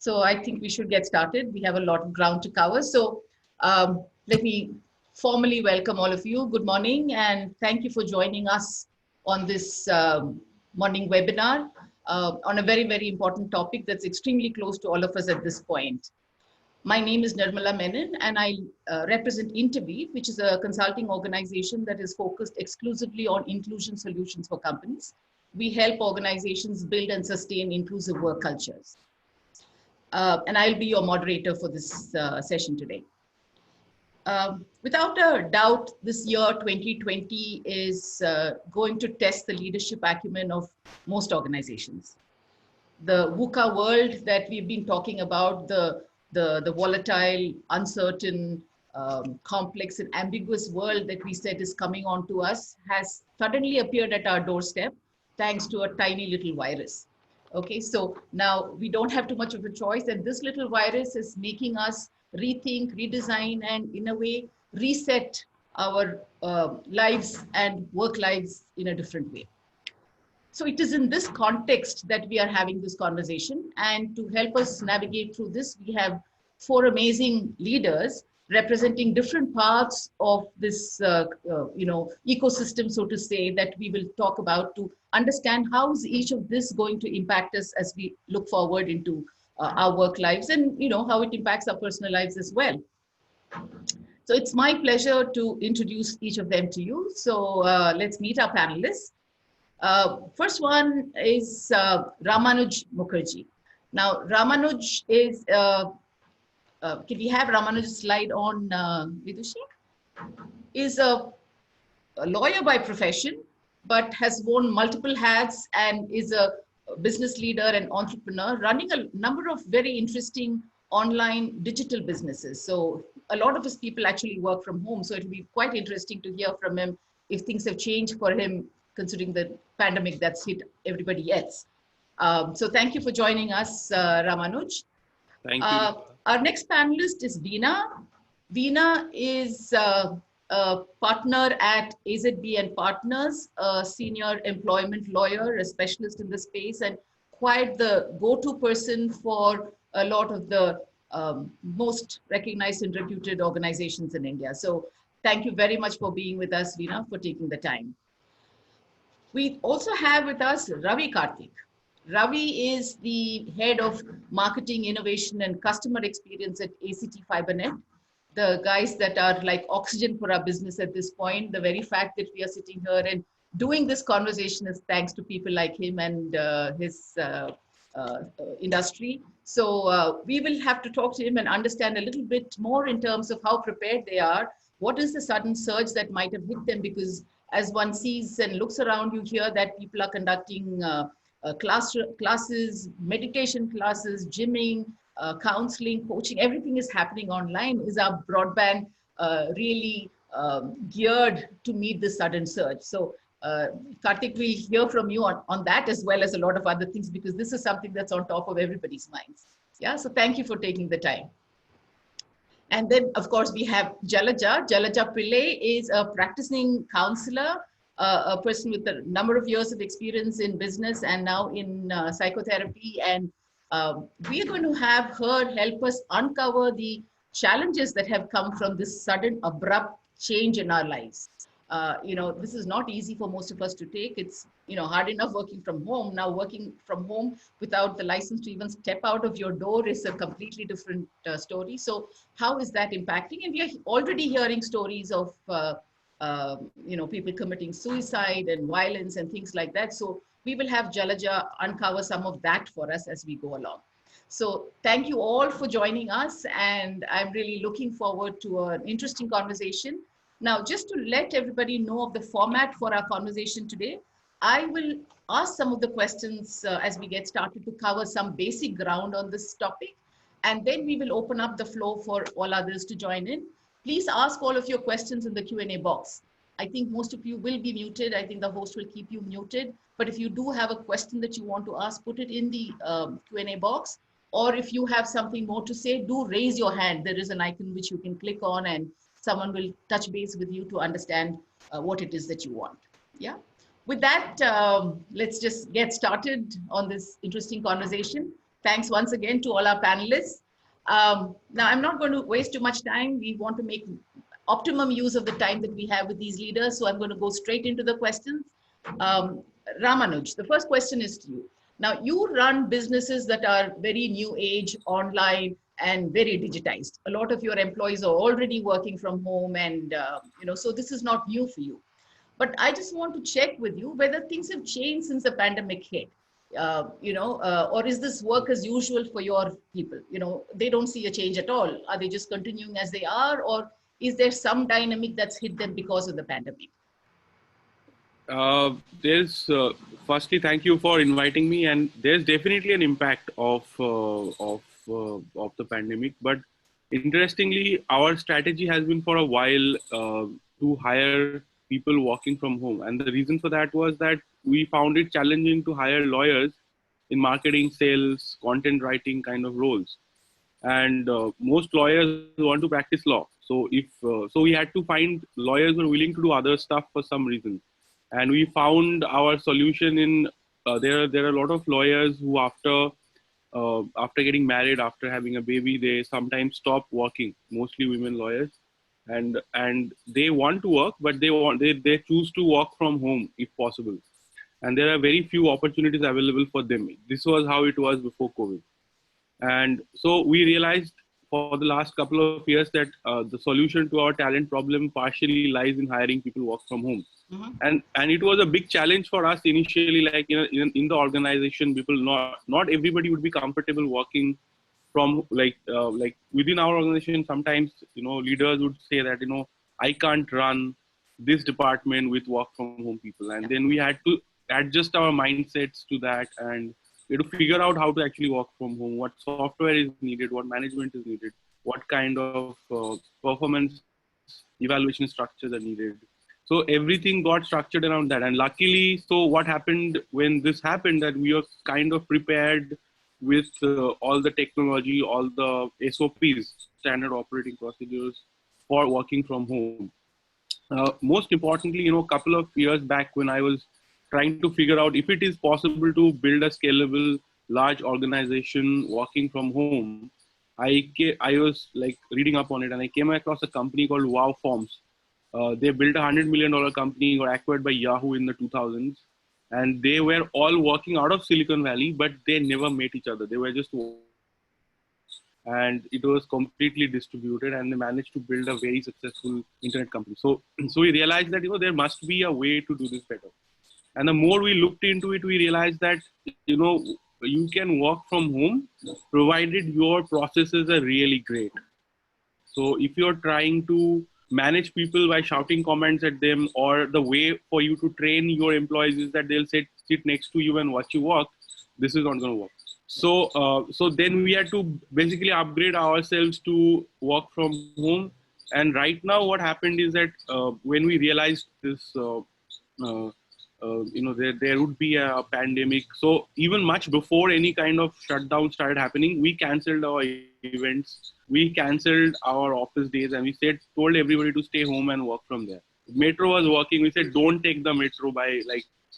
So I think we should get started. We have a lot of ground to cover. So let me formally welcome all of you. Good morning, and thank you for joining us on this morning webinar on a very, very important topic that's extremely close to all of us at this point. My name is Nirmala Menon, and I represent Interweave, which is a consulting organization that is focused exclusively on inclusion solutions for companies. We help organizations build and sustain inclusive work cultures. And I'll be your moderator for this session today. Without a doubt, this year 2020 is going to test the leadership acumen of most organizations. The VUCA world that we've been talking about, the volatile, uncertain, complex and ambiguous world that we said is coming on to us has suddenly appeared at our doorstep thanks to a tiny little virus. Okay, so now we don't have too much of a choice, and this little virus is making us rethink, redesign, and in a way, reset our lives and work lives in a different way. So it is in this context that we are having this conversation, and to help us navigate through this, we have four amazing leaders representing different parts of this ecosystem, so to say, that we will talk about to understand how is each of this going to impact us as we look forward into our work lives, and how it impacts our personal lives as well. So it's my pleasure to introduce each of them to you. So let's meet our panelists. First one is Ramanujan Mukherjee. Now, Ramanuj is, can we have Ramanuj's slide on, Vidushi? Is a lawyer by profession, but has worn multiple hats and is a business leader and entrepreneur running a number of very interesting online digital businesses. So a lot of his people actually work from home. So it'll be quite interesting to hear from him if things have changed for him, considering the pandemic that's hit everybody else. So thank you for joining us, Ramanuj. Thank you. Our next panelist is Veena. Veena is a partner at AZB and Partners, a senior employment lawyer, a specialist in the space, and quite the go-to person for a lot of the most recognized and reputed organizations in India. So thank you very much for being with us, Veena, for taking the time. We also have with us Ravi Karthik. Ravi is the head of marketing, innovation, and customer experience at ACT FiberNet. The guys that are like oxygen for our business at this point. The very fact that we are sitting here and doing this conversation is thanks to people like him and his industry. So we will have to talk to him and understand a little bit more in terms of how prepared they are. What is the sudden surge that might have hit them? Because as one sees and looks around, you hear that people are conducting classes, meditation classes, gymming, counseling, coaching, everything is happening online. Is our broadband really geared to meet this sudden surge? So Karthik, we'll hear from you on that as well as a lot of other things, because this is something that's on top of everybody's minds. Yeah, so thank you for taking the time. And then, of course, we have Jalaja. Jalaja Pillai is a practicing counselor, a person with a number of years of experience in business and now in psychotherapy. And we are going to have her help us uncover the challenges that have come from this sudden, abrupt change in our lives. This is not easy for most of us to take. It's, hard enough working from home. Now working from home without the license to even step out of your door is a completely different story. So how is that impacting? And we are already hearing stories of, people committing suicide and violence and things like that. So we will have Jalaja uncover some of that for us as we go along. So thank you all for joining us. And I'm really looking forward to an interesting conversation. Now, just to let everybody know of the format for our conversation today, I will ask some of the questions as we get started to cover some basic ground on this topic. And then we will open up the floor for all others to join in. Please ask all of your questions in the Q&A box. I think most of you will be muted. I think the host will keep you muted. But if you do have a question that you want to ask, put it in the Q&A box. Or if you have something more to say, do raise your hand. There is an icon which you can click on and someone will touch base with you to understand what it is that you want. Yeah. With that, let's just get started on this interesting conversation. Thanks once again to all our panelists. Now, I'm not going to waste too much time. We want to make optimum use of the time that we have with these leaders. So I'm going to go straight into the questions. Um, Ramanuj, the first question is to you. Now, you run businesses that are very new age, online, and very digitized. A lot of your employees are already working from home, and so this is not new for you. But I just want to check with you whether things have changed since the pandemic hit. Or is this work as usual for your people? They don't see a change at all. Are they just continuing as they are, or is there some dynamic that's hit them because of the pandemic? There's firstly, thank you for inviting me, and there's definitely an impact of the pandemic. But interestingly, our strategy has been for a while to hire people working from home, and the reason for that was that we found it challenging to hire lawyers in marketing, sales, content writing kind of roles, and most lawyers want to practice law. So if so, we had to find lawyers who are willing to do other stuff for some reason, and we found our solution in there are a lot of lawyers who after getting married, after having a baby, they sometimes stop working, mostly women lawyers, and they want to work, but they choose to work from home if possible, and there are very few opportunities available for them. This was how it was before COVID. And so we realized for the last couple of years that the solution to our talent problem partially lies in hiring people work from home. Mhm. And it was a big challenge for us initially. Like in the organization, people not everybody would be comfortable working from like within our organization. Sometimes leaders would say that I can't run this department with work from home people, and then we had to adjust our mindsets to that, and we had to figure out how to actually work from home, what software is needed, what management is needed, what kind of performance evaluation structures are needed. So everything got structured around that. And luckily, so what happened when this happened, that we were kind of prepared with all the technology, all the SOPs, standard operating procedures for working from home. Most importantly, a couple of years back when I was trying to figure out if it is possible to build a scalable, large organization working from home, I was like reading up on it, and I came across a company called Wow Forms. They built $100 million company, got acquired by Yahoo in the 2000s, and they were all working out of Silicon Valley, but they never met each other. They were just, and it was completely distributed, and they managed to build a very successful internet company. So we realized that there must be a way to do this better. And the more we looked into it, we realized that you can work from home provided your processes are really great. So if you're trying to manage people by shouting comments at them, or the way for you to train your employees is that they'll sit next to you and watch you work, this is not going to work. So then we had to basically upgrade ourselves to work from home. And right now what happened is that when we realized this, there would be a pandemic. So even much before any kind of shutdown started happening, we canceled our events, we canceled our office days, and we told everybody to stay home and work from there. Metro was working. We said, don't take the metro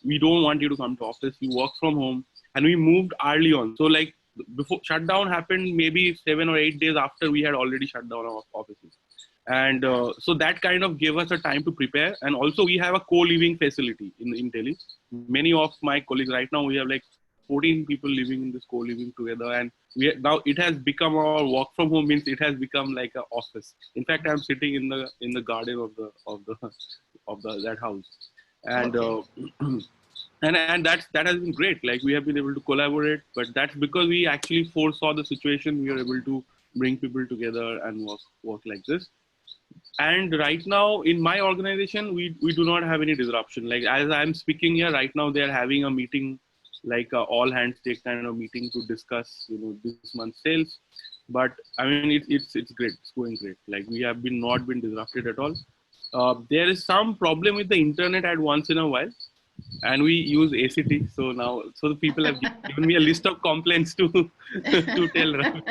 we don't want you to come to office. You work from home. And we moved early on. So like before shutdown happened, maybe 7 or 8 days after we had already shut down our offices. And so that kind of gave us a time to prepare. And also we have a co-living facility in Delhi. Many of my colleagues right now, we have like 14 people living in this co-living together. And now it has become our work from home, means it has become like an office. In fact, I'm sitting in the garden of that house. And and that has been great. Like we have been able to collaborate, but that's because we actually foresaw the situation. We are able to bring people together and work like this. And right now in my organization, we do not have any disruption. Like as I'm speaking here right now, they're having a meeting, like a all hands deck kind of meeting to discuss, this month's sales. But I mean, it's great. It's going great. Like we have not been disrupted at all. There is some problem with the internet at once in a while, and we use ACT. So the people have given me a list of complaints to to tell Ravi.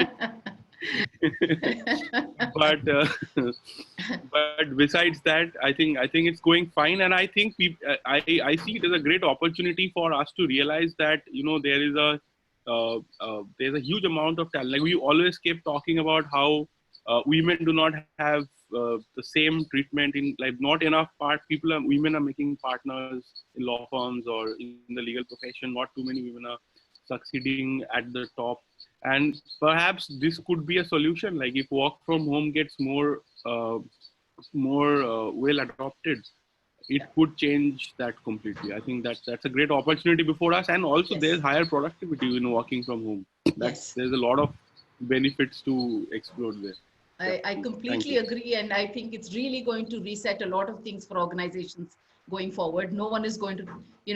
but but besides that, I think it's going fine, and I think I see it as a great opportunity for us to realize that there is a there's a huge amount of talent. Like we always kept talking about how women do not have the same treatment in, like, not enough women are making partners in law firms or in the legal profession. Not too many women are succeeding at the top. And perhaps this could be a solution. Like if work from home gets more well adopted, it could change that completely. I think that's a great opportunity before us, and also there's higher productivity in working from home. There's a lot of benefits to explore there. I completely agree, and I think it's really going to reset a lot of things for organizations going forward. No one is going to,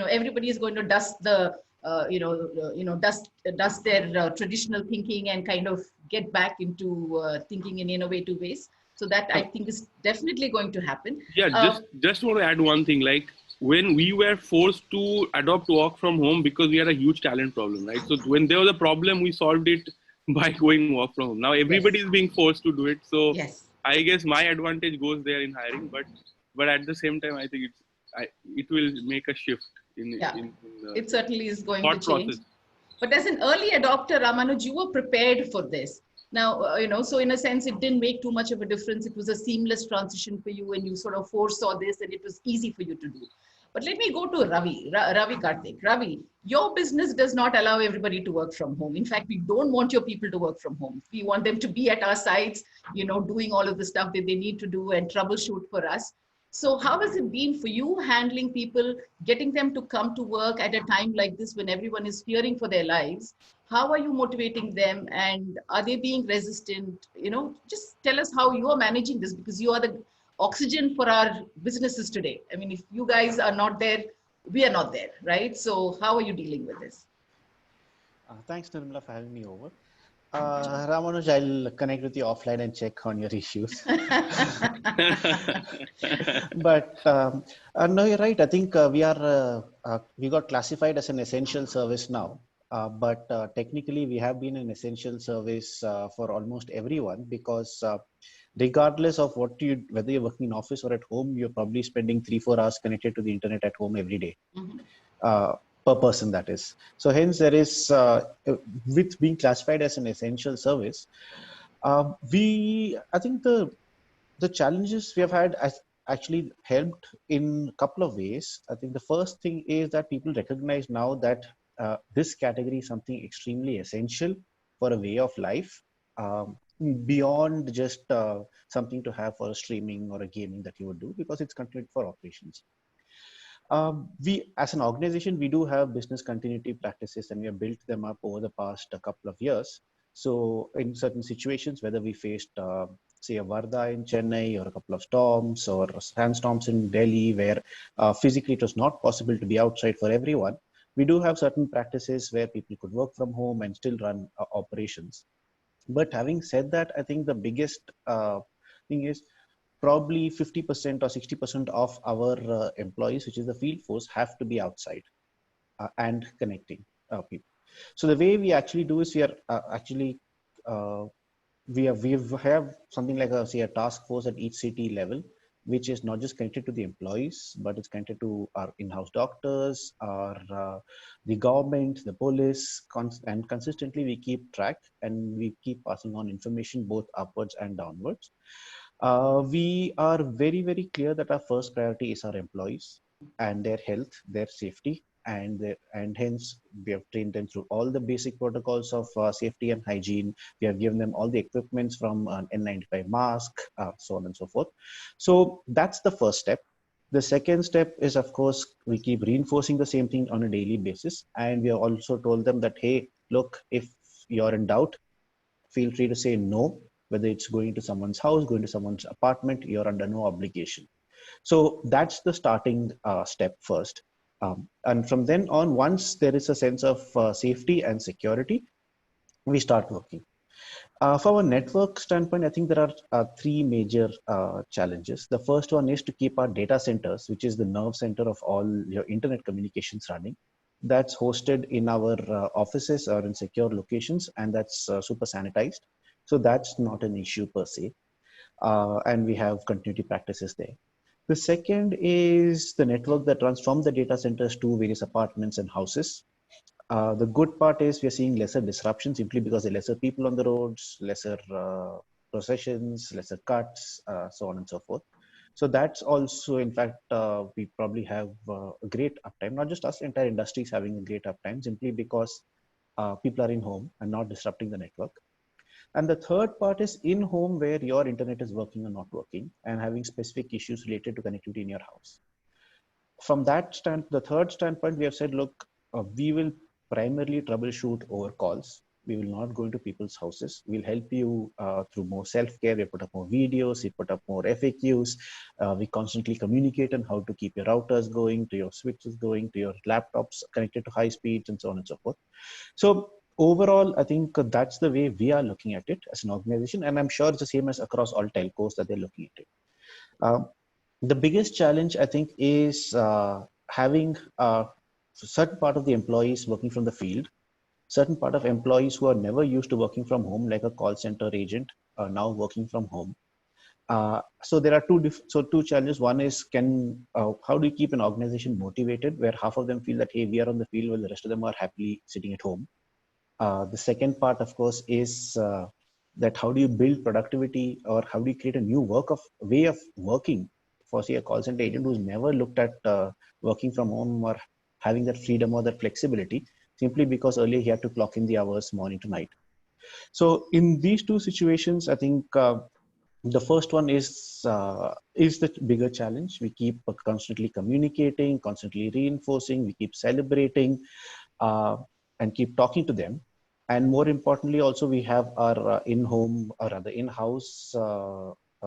everybody is going to dust the, dust their traditional thinking and kind of get back into thinking in innovative ways. So that I think is definitely going to happen. Yeah, just want to add one thing. Like when we were forced to adopt work from home because we had a huge talent problem, right? So when there was a problem, we solved it by going work from home. Now everybody is being forced to do it. So I guess my advantage goes there in hiring, but at the same time, I think it will make a shift in the it certainly is going to change. Process. But as an early adopter, Ramanuj, you were prepared for this. Now, so in a sense, it didn't make too much of a difference. It was a seamless transition for you, and you sort of foresaw this, and it was easy for you to do. But let me go to Ravi Karthik. Ravi, your business does not allow everybody to work from home. In fact, we don't want your people to work from home. We want them to be at our sites, doing all of the stuff that they need to do and troubleshoot for us. So how has it been for you handling people, getting them to come to work at a time like this when everyone is fearing for their lives? How are you motivating them, and are they being resistant? Just tell us how you are managing this, because you are the oxygen for our businesses today. I mean, if you guys are not there, we are not there, right? So how are you dealing with this? Thanks, Nirmala, for having me over. Ramanuj, I'll connect with you offline and check on your issues. But no, you're right. I think we got classified as an essential service now. But technically, we have been an essential service for almost everyone, because regardless of whether you're working in office or at home, you're probably spending 3-4 hours connected to the internet at home every day. Per person, that is. So hence there is, with being classified as an essential service, I think the challenges we have had has actually helped in a couple of ways. I think the first thing is that people recognize now that this category is something extremely essential for a way of life, beyond just something to have for a streaming or a gaming that you would do, because it's continued for operations. We, as an organization, we do have business continuity practices, and we have built them up over the past couple of years. So in certain situations, whether we faced, say, a Varda in Chennai, or a couple of storms or sandstorms in Delhi, where physically it was not possible to be outside for everyone, we do have certain practices where people could work from home and still run operations. But having said that, I think the biggest thing is, probably 50% or 60% of our employees, which is the field force, have to be outside and connecting people. So the way we actually do is, we are actually we have something like a task force at each city level, which is not just connected to the employees, but it's connected to our in-house doctors, the government, the police, and consistently we keep track, and we keep passing on information both upwards and downwards. We are very, very clear that our first priority is our employees and their health, their safety, and hence we have trained them through all the basic protocols of safety and hygiene. We have given them all the equipments, from an N95 mask, so on and so forth. So that's the first step. The second step is, of course, we keep reinforcing the same thing on a daily basis. And we have also told them that, hey, look, if you're in doubt, feel free to say no. Whether it's going to someone's house, going to someone's apartment, you're under no obligation. So that's the starting step first. And from then on, once there is a sense of safety and security, we start working. From a network standpoint, I think there are three major challenges. The first one is to keep our data centers, which is the nerve center of all your internet communications, running. That's hosted in our offices or in secure locations, and that's super sanitized. So that's not an issue per se. And we have continuity practices there. The second is the network that runs from the data centers to various apartments and houses. The good part is we are seeing lesser disruption simply because there are lesser people on the roads, lesser processions, lesser cuts, so on and so forth. So that's also, in fact, we probably have a great uptime. Not just us, entire industry is having a great uptime simply because people are in home and not disrupting the network. And the third part is in home where your internet is working or not working and having specific issues related to connectivity in your house. From that the third standpoint, we have said, look, we will primarily troubleshoot over calls. We will not go into people's houses. We'll help you through more self-care. We put up more videos, we put up more FAQs. We constantly communicate on how to keep your routers going, to your switches going, to your laptops connected to high speeds, and so on and so forth. So overall, I think that's the way we are looking at it as an organization. And I'm sure it's the same as across all telcos that they're looking at it. The biggest challenge, I think, is having a certain part of the employees working from the field, certain part of employees who are never used to working from home, like a call center agent, are now working from home. So there are two challenges. One is how do you keep an organization motivated where half of them feel that, hey, we are on the field while the rest of them are happily sitting at home. The second part, of course, is that how do you build productivity, or how do you create a new way of working for, say, a call center agent who's never looked at working from home or having that freedom or that flexibility, simply because earlier he had to clock in the hours morning to night. So in these two situations, I think the first one is the bigger challenge. We keep constantly communicating, constantly reinforcing, we keep celebrating, and keep talking to them. And more importantly, also we have our in-home or other in-house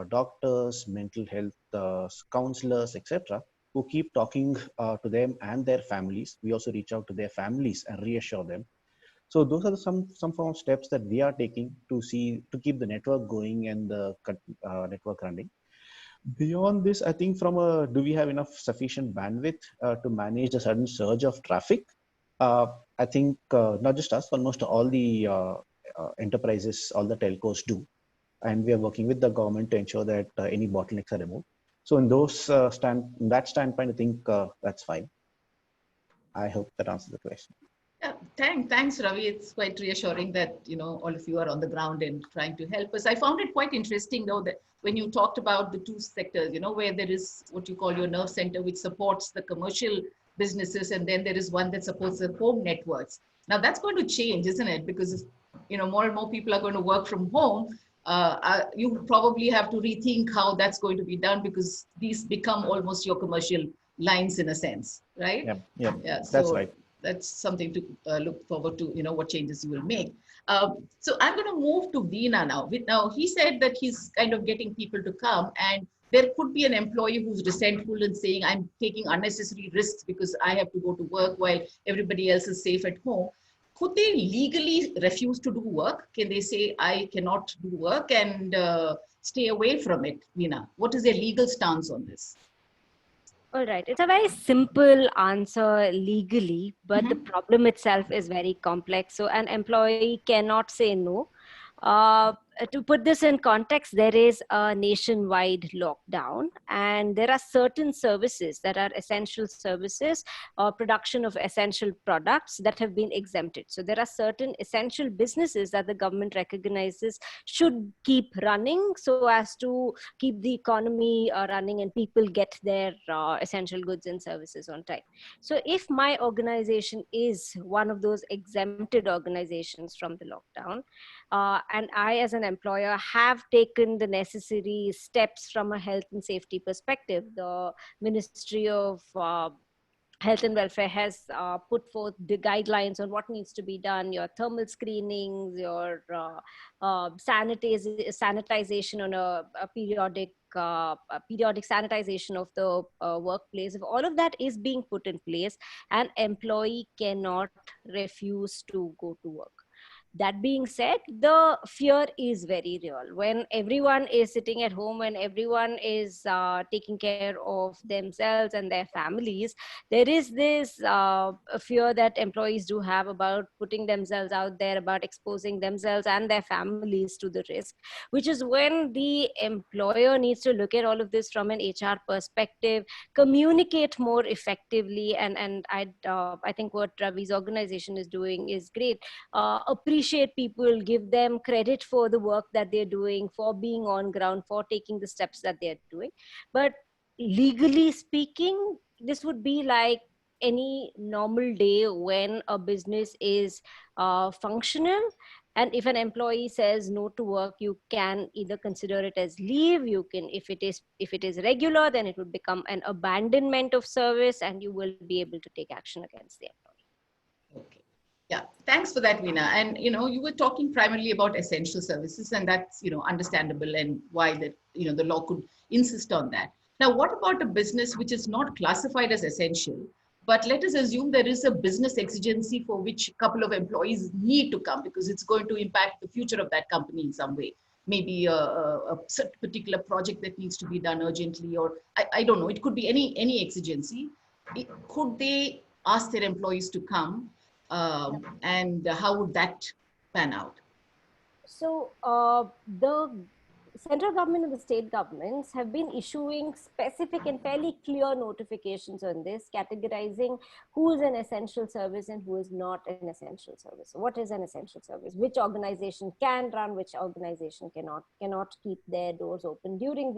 doctors, mental health counselors, etc., who keep talking to them and their families. We also reach out to their families and reassure them. So those are some form of steps that we are taking to keep the network going and the network running. Beyond this, I think do we have enough sufficient bandwidth to manage the sudden surge of traffic? I think not just us, almost all the enterprises, all the telcos do. And we are working with the government to ensure that any bottlenecks are removed. So in that standpoint, I think that's fine. I hope that answers the question. Yeah, thanks, Ravi. It's quite reassuring that, all of you are on the ground and trying to help us. I found it quite interesting, though, that when you talked about the two sectors, where there is what you call your nerve center, which supports the commercial businesses, and then there is one that supports the home networks. Now that's going to change, isn't it? Because, more and more people are going to work from home. You probably have to rethink how that's going to be done, because these become almost your commercial lines in a sense, right? Yeah, So that's right. that's something to look forward to, what changes you will make. So I'm going to move to Veena now. Now, he said that he's kind of getting people to come, and there could be an employee who's resentful and saying, I'm taking unnecessary risks because I have to go to work while everybody else is safe at home. Could they legally refuse to do work? Can they say, I cannot do work, and stay away from it? Veena, what is their legal stance on this? All right. It's a very simple answer legally, but the problem itself is very complex. So an employee cannot say no. To put this in context, there is a nationwide lockdown, and there are certain services that are essential services or production of essential products that have been exempted. So there are certain essential businesses that the government recognizes should keep running so as to keep the economy running and people get their essential goods and services on time. So if my organization is one of those exempted organizations from the lockdown, and I as an employer have taken the necessary steps from a health and safety perspective, the Ministry of Health and Welfare has put forth the guidelines on what needs to be done, your thermal screenings, your sanitization on a periodic sanitization of the workplace. If all of that is being put in place, an employee cannot refuse to go to work. That being said, the fear is very real. When everyone is sitting at home, when everyone is taking care of themselves and their families, there is this fear that employees do have about putting themselves out there, about exposing themselves and their families to the risk, which is when the employer needs to look at all of this from an HR perspective, communicate more effectively. And I think what Ravi's organization is doing is great. Appreciate people, give them credit for the work that they're doing, for being on ground, for taking the steps that they're doing. But legally speaking, this would be like any normal day when a business is functional. And if an employee says no to work, you can either consider it as leave. You can, if it is regular, then it would become an abandonment of service, and you will be able to take action against the employee. Okay. Yeah, thanks for that, Veena. And you were talking primarily about essential services, and that's understandable, and why the law could insist on that. Now, what about a business which is not classified as essential, but let us assume there is a business exigency for which a couple of employees need to come because it's going to impact the future of that company in some way. Maybe a particular project that needs to be done urgently, or I don't know. It could be any exigency. Could they ask their employees to come? And how would that pan out? So the central government and the state governments have been issuing specific and fairly clear notifications on this, categorizing who is an essential service and who is not an essential service. So what is an essential service? Which organization can run, which organization cannot keep their doors open during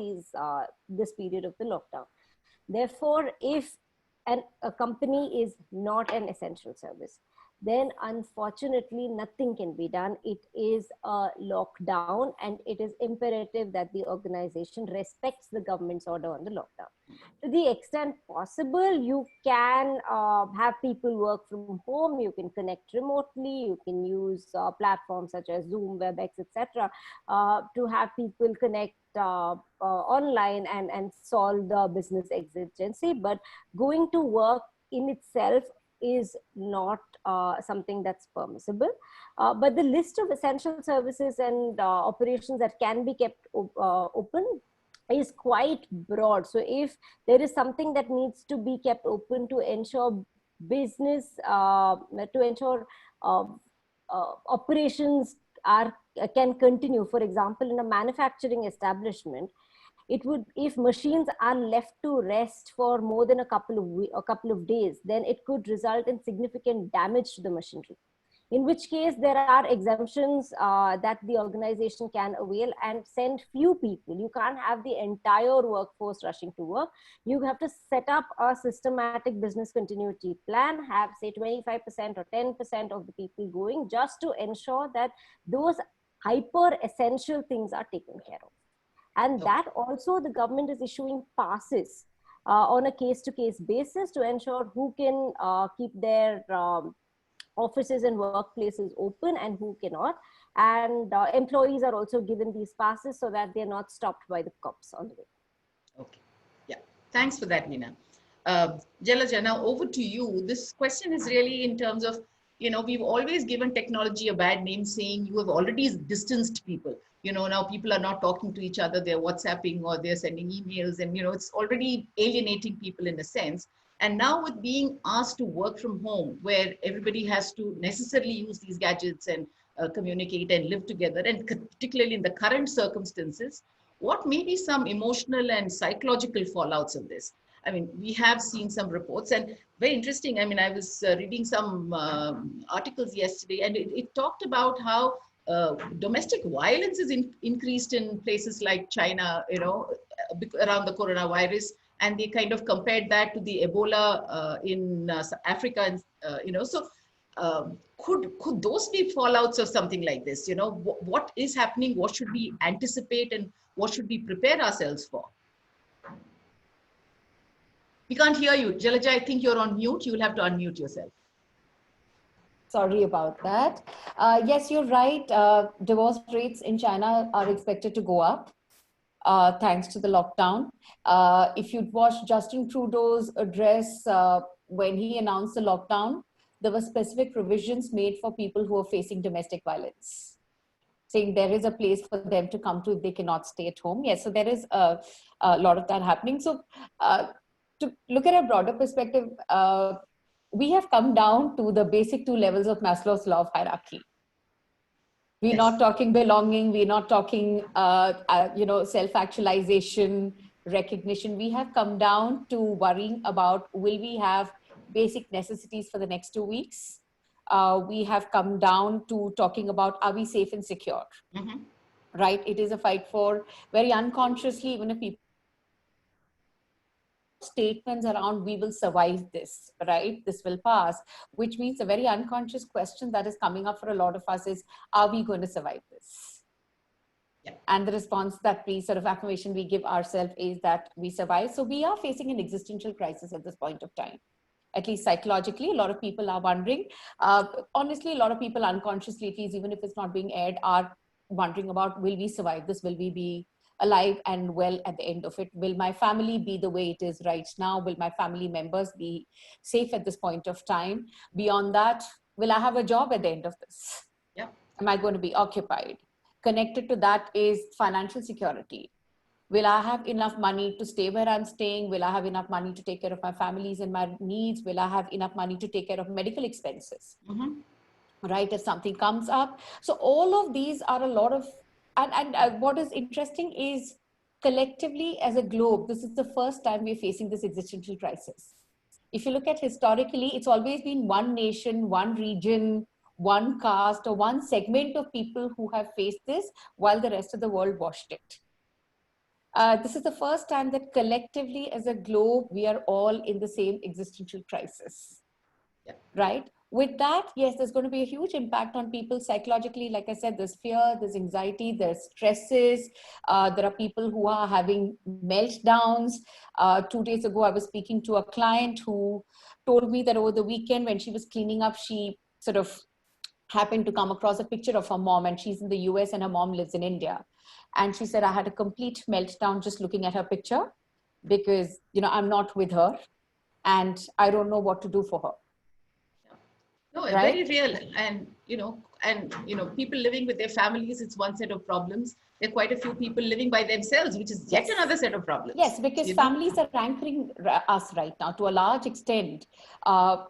this period of the lockdown. Therefore, if a company is not an essential service, then unfortunately nothing can be done. It is a lockdown, and it is imperative that the organization respects the government's order on the lockdown. To the extent possible, you can have people work from home, you can connect remotely, you can use platforms such as Zoom, WebEx, etc. To have people connect online and solve the business exigency. But going to work in itself is not something that's permissible. But the list of essential services and operations that can be kept open is quite broad. So if there is something that needs to be kept open to ensure business, to ensure operations can continue, for example, in a manufacturing establishment, it would, if machines are left to rest for more than a couple of days, then it could result in significant damage to the machinery. In which case, there are exemptions that the organization can avail and send few people. You can't have the entire workforce rushing to work. You have to set up a systematic business continuity plan, have say 25% or 10% of the people going, just to ensure that those hyper essential things are taken care of. And that also the government is issuing passes on a case-to-case basis to ensure who can keep their offices and workplaces open and who cannot. And employees are also given these passes so that they're not stopped by the cops on the way. Okay. Yeah. Thanks for that, Veena. Jalaja, now over to you. This question is really in terms of, we've always given technology a bad name, saying you have already distanced people. Now people are not talking to each other, they're WhatsApping or they're sending emails, and, it's already alienating people in a sense. And now with being asked to work from home, where everybody has to necessarily use these gadgets and communicate and live together, and particularly in the current circumstances, what may be some emotional and psychological fallouts of this? I mean, we have seen some reports, and very interesting. I mean, I was reading some articles yesterday, and it talked about how domestic violence is increased in places like China, around the coronavirus. And they kind of compared that to the Ebola in Africa, and so could those be fallouts of something like this? What is happening? What should we anticipate, and what should we prepare ourselves for? We can't hear you, Jalaja. I think you're on mute. You will have to unmute yourself. Sorry about that. Yes, you're right. Divorce rates in China are expected to go up. Thanks to the lockdown. If you'd watched Justin Trudeau's address when he announced the lockdown, there were specific provisions made for people who are facing domestic violence, saying there is a place for them to come to if they cannot stay at home. Yes, so there is a lot of that happening. So to look at a broader perspective, we have come down to the basic 2 levels of Maslow's law of hierarchy. We're not talking belonging. We're not talking, self-actualization, recognition. We have come down to worrying about, will we have basic necessities for the next 2 weeks? We have come down to talking about, are we safe and secure? Right? It is a fight for, very unconsciously, even if people statements around, we will survive this, right? This will pass, which means a very unconscious question that is coming up for a lot of us is, are we going to survive this? Yeah. And the response that we sort of affirmation we give ourselves is that we survive. So we are facing an existential crisis at this point of time. At least psychologically, a lot of people are wondering. Honestly, a lot of people unconsciously, at least even if it's not being aired, are wondering about, will we survive this? Will we be alive and well at the end of it? Will my family be the way it is right now? Will my family members be safe at this point of time? Beyond that, will I have a job at the end of this? Yeah. Am I going to be occupied? Connected to that is financial security. Will I have enough money to stay where I'm staying? Will I have enough money to take care of my families and my needs? Will I have enough money to take care of medical expenses? Right, if something comes up. So all of these are a lot of, and what is interesting is, collectively as a globe, this is the first time we're facing this existential crisis. If you look at historically, it's always been one nation, one region, one caste, or one segment of people who have faced this, while the rest of the world watched it. This is the first time that collectively as a globe, we are all in the same existential crisis. Yeah. Right? With that, yes, there's going to be a huge impact on people psychologically. Like I said, there's fear, there's anxiety, there's stresses. There are people who are having meltdowns. 2 days ago, I was speaking to a client who told me that over the weekend when she was cleaning up, she sort of happened to come across a picture of her mom, and she's in the US and her mom lives in India. And she said, I had a complete meltdown just looking at her picture because, I'm not with her and I don't know what to do for her. No, right? Very real. And, people living with their families, it's one set of problems. There are quite a few people living by themselves, which is yet another set of problems. Yes, because families are anchoring us right now. To a large extent,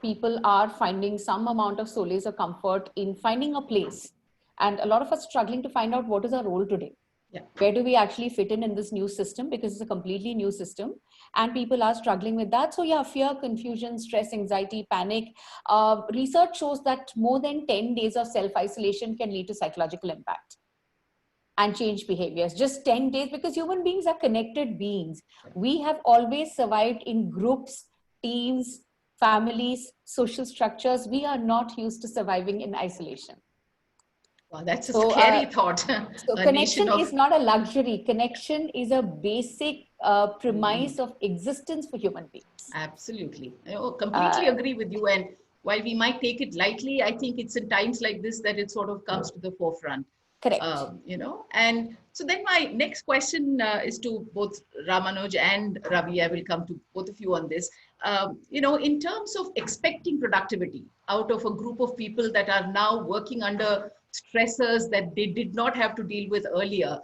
people are finding some amount of solace or comfort in finding a place. And a lot of us struggling to find out what is our role today. Yeah. Where do we actually fit in this new system? Because it's a completely new system and people are struggling with that. So yeah, fear, confusion, stress, anxiety, panic. Research shows that more than 10 days of self-isolation can lead to psychological impact and change behaviors. Just 10 days, because human beings are connected beings. We have always survived in groups, teams, families, social structures. We are not used to surviving in isolation. Wow, that's a scary thought. So connection is not a luxury. Connection is a basic premise of existence for human beings. Absolutely. I completely agree with you. And while we might take it lightly, I think it's in times like this that it sort of comes to the forefront. Correct. And so then my next question is to both Ramanuj and Ravi. I will come to both of you on this. In terms of expecting productivity out of a group of people that are now working under stressors that they did not have to deal with earlier,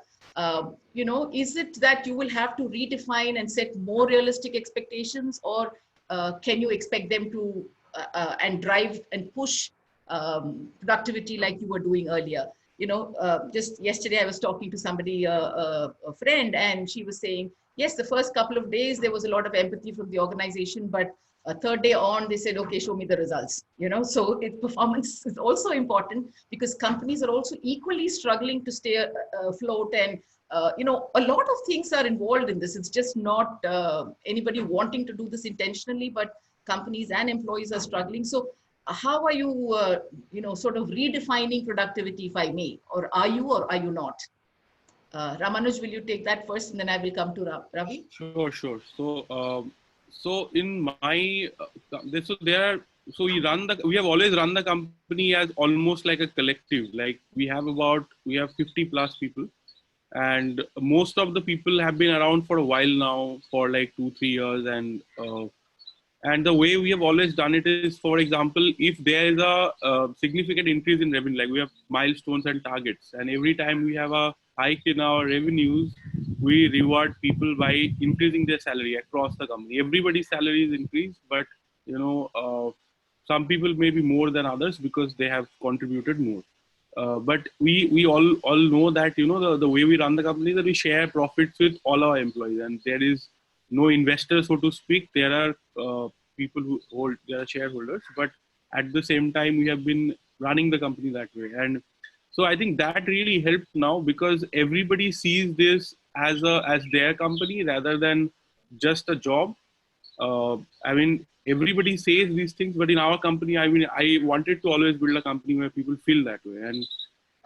is it that you will have to redefine and set more realistic expectations, or can you expect them to and drive and push productivity like you were doing earlier? Just yesterday I was talking to somebody, a friend, and she was saying, yes, the first couple of days there was a lot of empathy from the organization, but a third day on, they said, okay, show me the results. So performance is also important because companies are also equally struggling to stay afloat. And, a lot of things are involved in this. It's just not anybody wanting to do this intentionally, but companies and employees are struggling. So how are you, sort of redefining productivity, if I may, or are you not? Ramanuj, will you take that first, and then I will come to Ravi? Sure. So in my, we have always run the company as almost like a collective. Like we have 50 plus people, and most of the people have been around for a while now, for like 2-3 years, and And the way we have always done it is, for example, if there is a significant increase in revenue, like we have milestones and targets, and every time we have a hike in our revenues, we reward people by increasing their salary across the company. Everybody's salary is increased, but some people may be more than others because they have contributed more. But we all know that the way we run the company is that we share profits with all our employees, and there is no investor, so to speak. There are people who hold, there are shareholders, but at the same time, we have been running the company that way. And so I think that really helped now, because everybody sees this as their company rather than just a job. I mean, everybody says these things, but in our company, I mean, I wanted to always build a company where people feel that way. And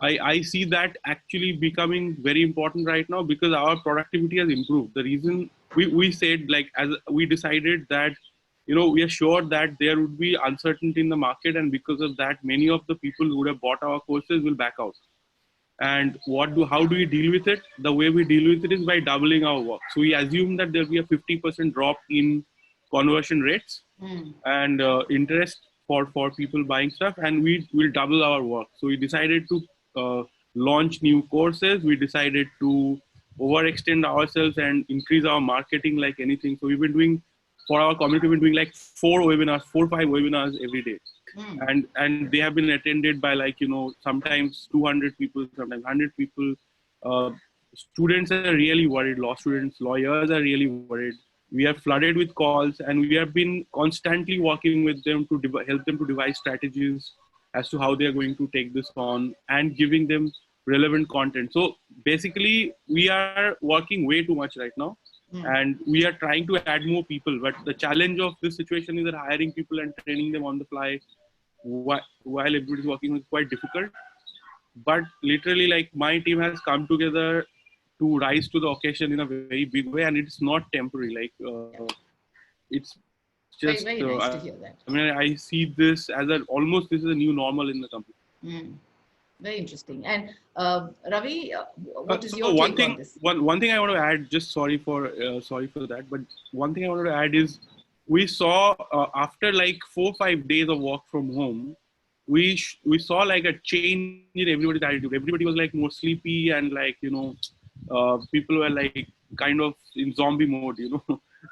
I see that actually becoming very important right now, because our productivity has improved. The reason we said, like, as we decided that, we are sure that there would be uncertainty in the market. And because of that, many of the people who would have bought our courses will back out. And how do we deal with it? The way we deal with it is by doubling our work. So we assume that there'll be a 50% drop in conversion rates and interest for people buying stuff, and we will double our work. So we decided to launch new courses. We decided to overextend ourselves and increase our marketing like anything. So we've been doing, for our community, we've been doing like 4 or 5 webinars every day. And they have been attended by, like, sometimes 200 people, sometimes 100 people. Students are really worried. Law students, lawyers are really worried. We are flooded with calls, and we have been constantly working with them to help them to devise strategies as to how they are going to take this on, and giving them relevant content. So basically, we are working way too much right now. And we are trying to add more people. But the challenge of this situation is that hiring people and training them on the fly while everybody's working is quite difficult. But literally, like, my team has come together to rise to the occasion in a very big way, and it's not temporary. Like, it's just very nice to hear that. I mean, I see this as almost this is a new normal in the company. Very interesting. And Ravi, what is your take on this? One thing I want to add, just sorry for that, but one thing I wanted to add is, we saw after like 4 or 5 days of work from home, we saw like a change in everybody's attitude. Everybody was like more sleepy, and like, people were like kind of in zombie mode.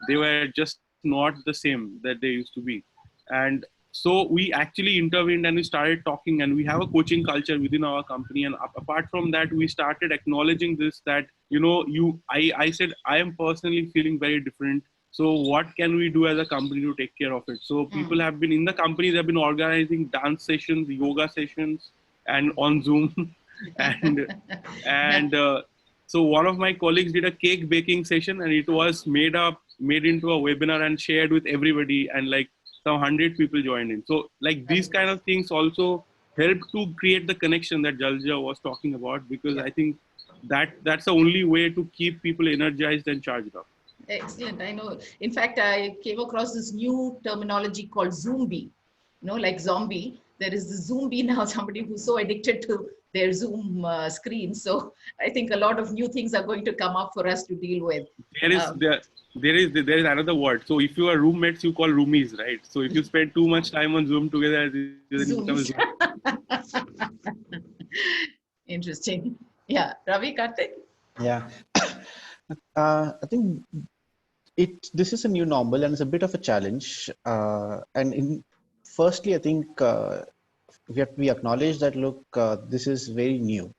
They were just not the same that they used to be. And so we actually intervened, and we started talking, and we have a coaching culture within our company. And apart from that, we started acknowledging this, that, I said, I am personally feeling very different. So what can we do as a company to take care of it? So people have been in the company, they've been organizing dance sessions, yoga sessions, and on Zoom. and so one of my colleagues did a cake baking session, and it was made into a webinar and shared with everybody, and like some 100 people joined in. So like these kind of things also help to create the connection that Jalja was talking about, because I think that's the only way to keep people energized and charged up. Excellent. I know. In fact, I came across this new terminology called Zombie. Like zombie. There is the Zombie now, somebody who's so addicted to their Zoom screen. So I think a lot of new things are going to come up for us to deal with. There is another word. So if you are roommates, you call roomies, right? So if you spend too much time on Zoom together, Interesting. Yeah. Ravi, Karthik? Yeah. I think this is a new normal, and it's a bit of a challenge. Firstly, I think we acknowledge that, look, this is very new,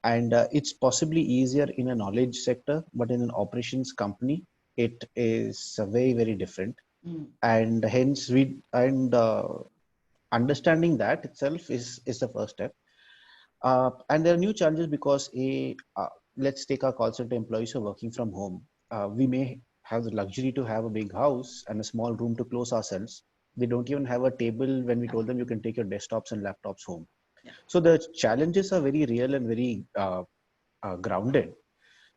and it's possibly easier in a knowledge sector, but in an operations company, it is very, very different. And hence understanding that itself is the first step. And there are new challenges because let's take our call center employees who are working from home. We may have the luxury to have a big house and a small room to close ourselves. They don't even have a table when we told them you can take your desktops and laptops home. So the challenges are very real and very grounded.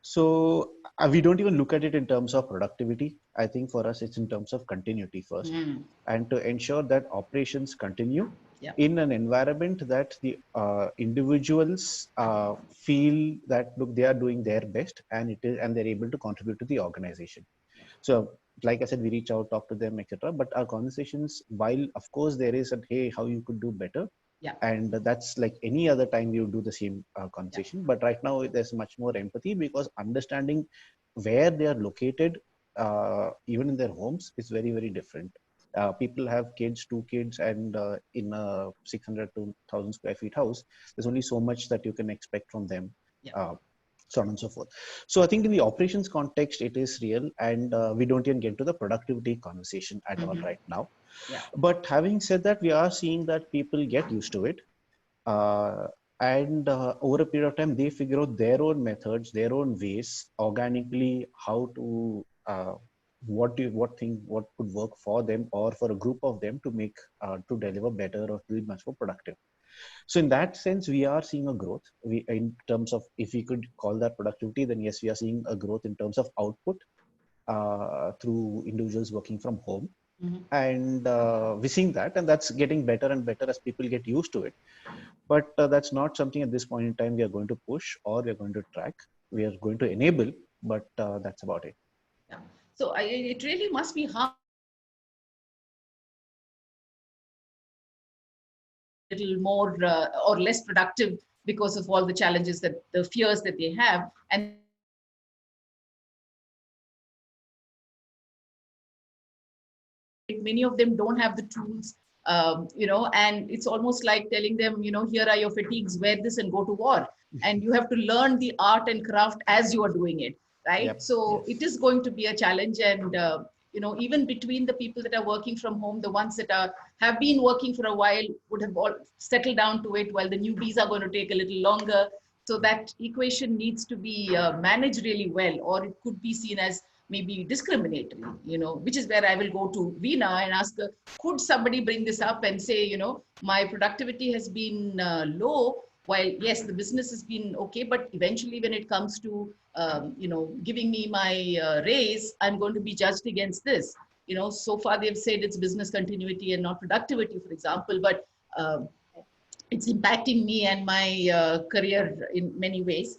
So we don't even look at it in terms of productivity. I think for us, it's in terms of continuity first, and to ensure that operations continue in an environment that the individuals feel that, look, they are doing their best, and they're able to contribute to the organization. So like I said, we reach out, talk to them, etc. But our conversations, while of course there is a, hey, how you could do better, Yeah. and that's like any other time you do the same conversation. But right now there's much more empathy, because understanding where they are located, even in their homes, is very, very different. People have kids, two kids, and in a 600 to 1,000 square feet house, there's only so much that you can expect from them. Yeah. So on and so forth. So I think in the operations context, it is real, and we don't even get to the productivity conversation at all right now. Yeah. But having said that, we are seeing that people get used to it. Uh, and over a period of time, they figure out their own methods, their own ways, organically, how to, what could work for them or for a group of them to make, to deliver better or to be much more productive. So in that sense, we are seeing a growth. We, in terms of, if we could call that productivity, then yes, we are seeing a growth in terms of output through individuals working from home. And we're seeing that, and that's getting better and better as people get used to it. But that's not something at this point in time we are going to push or we are going to track. We are going to enable, but that's about it. Yeah. So it really must be hard, a little more or less productive because of all the challenges, that the fears that they have. And many of them don't have the tools, and it's almost like telling them, here are your fatigues, wear this and go to war. And you have to learn the art and craft as you are doing it, right? Yep. So Yes. it is going to be a challenge. And, even between the people that are working from home, the ones that have been working for a while would have all settled down to it, while the newbies are going to take a little longer. So that equation needs to be managed really well, or it could be seen as maybe discriminatory, which is where I will go to Veena and ask her, could somebody bring this up and say, my productivity has been low, while yes, the business has been okay, but eventually when it comes to, giving me my raise, I'm going to be judged against this. So far they've said it's business continuity and not productivity, for example, but it's impacting me and my career in many ways.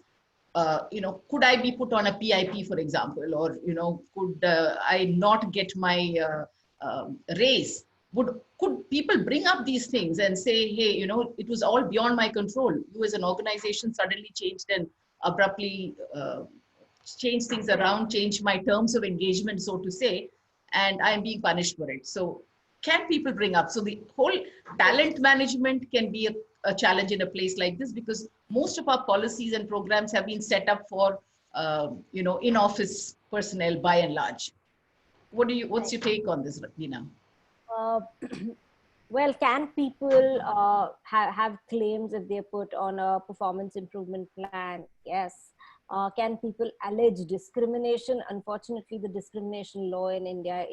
Could I be put on a PIP, for example, or, could I not get my raise? Could people bring up these things and say, hey, it was all beyond my control. You as an organization suddenly changed and abruptly changed things around, changed my terms of engagement, so to say, and I'm being punished for it. So can people bring up? So the whole talent management can be a challenge in a place like this, because most of our policies and programs have been set up for, in-office personnel by and large. What's your take on this, Veena? Uh, well, can people have claims if they put on a performance improvement plan? Yes. Can people allege discrimination? Unfortunately, the discrimination law in India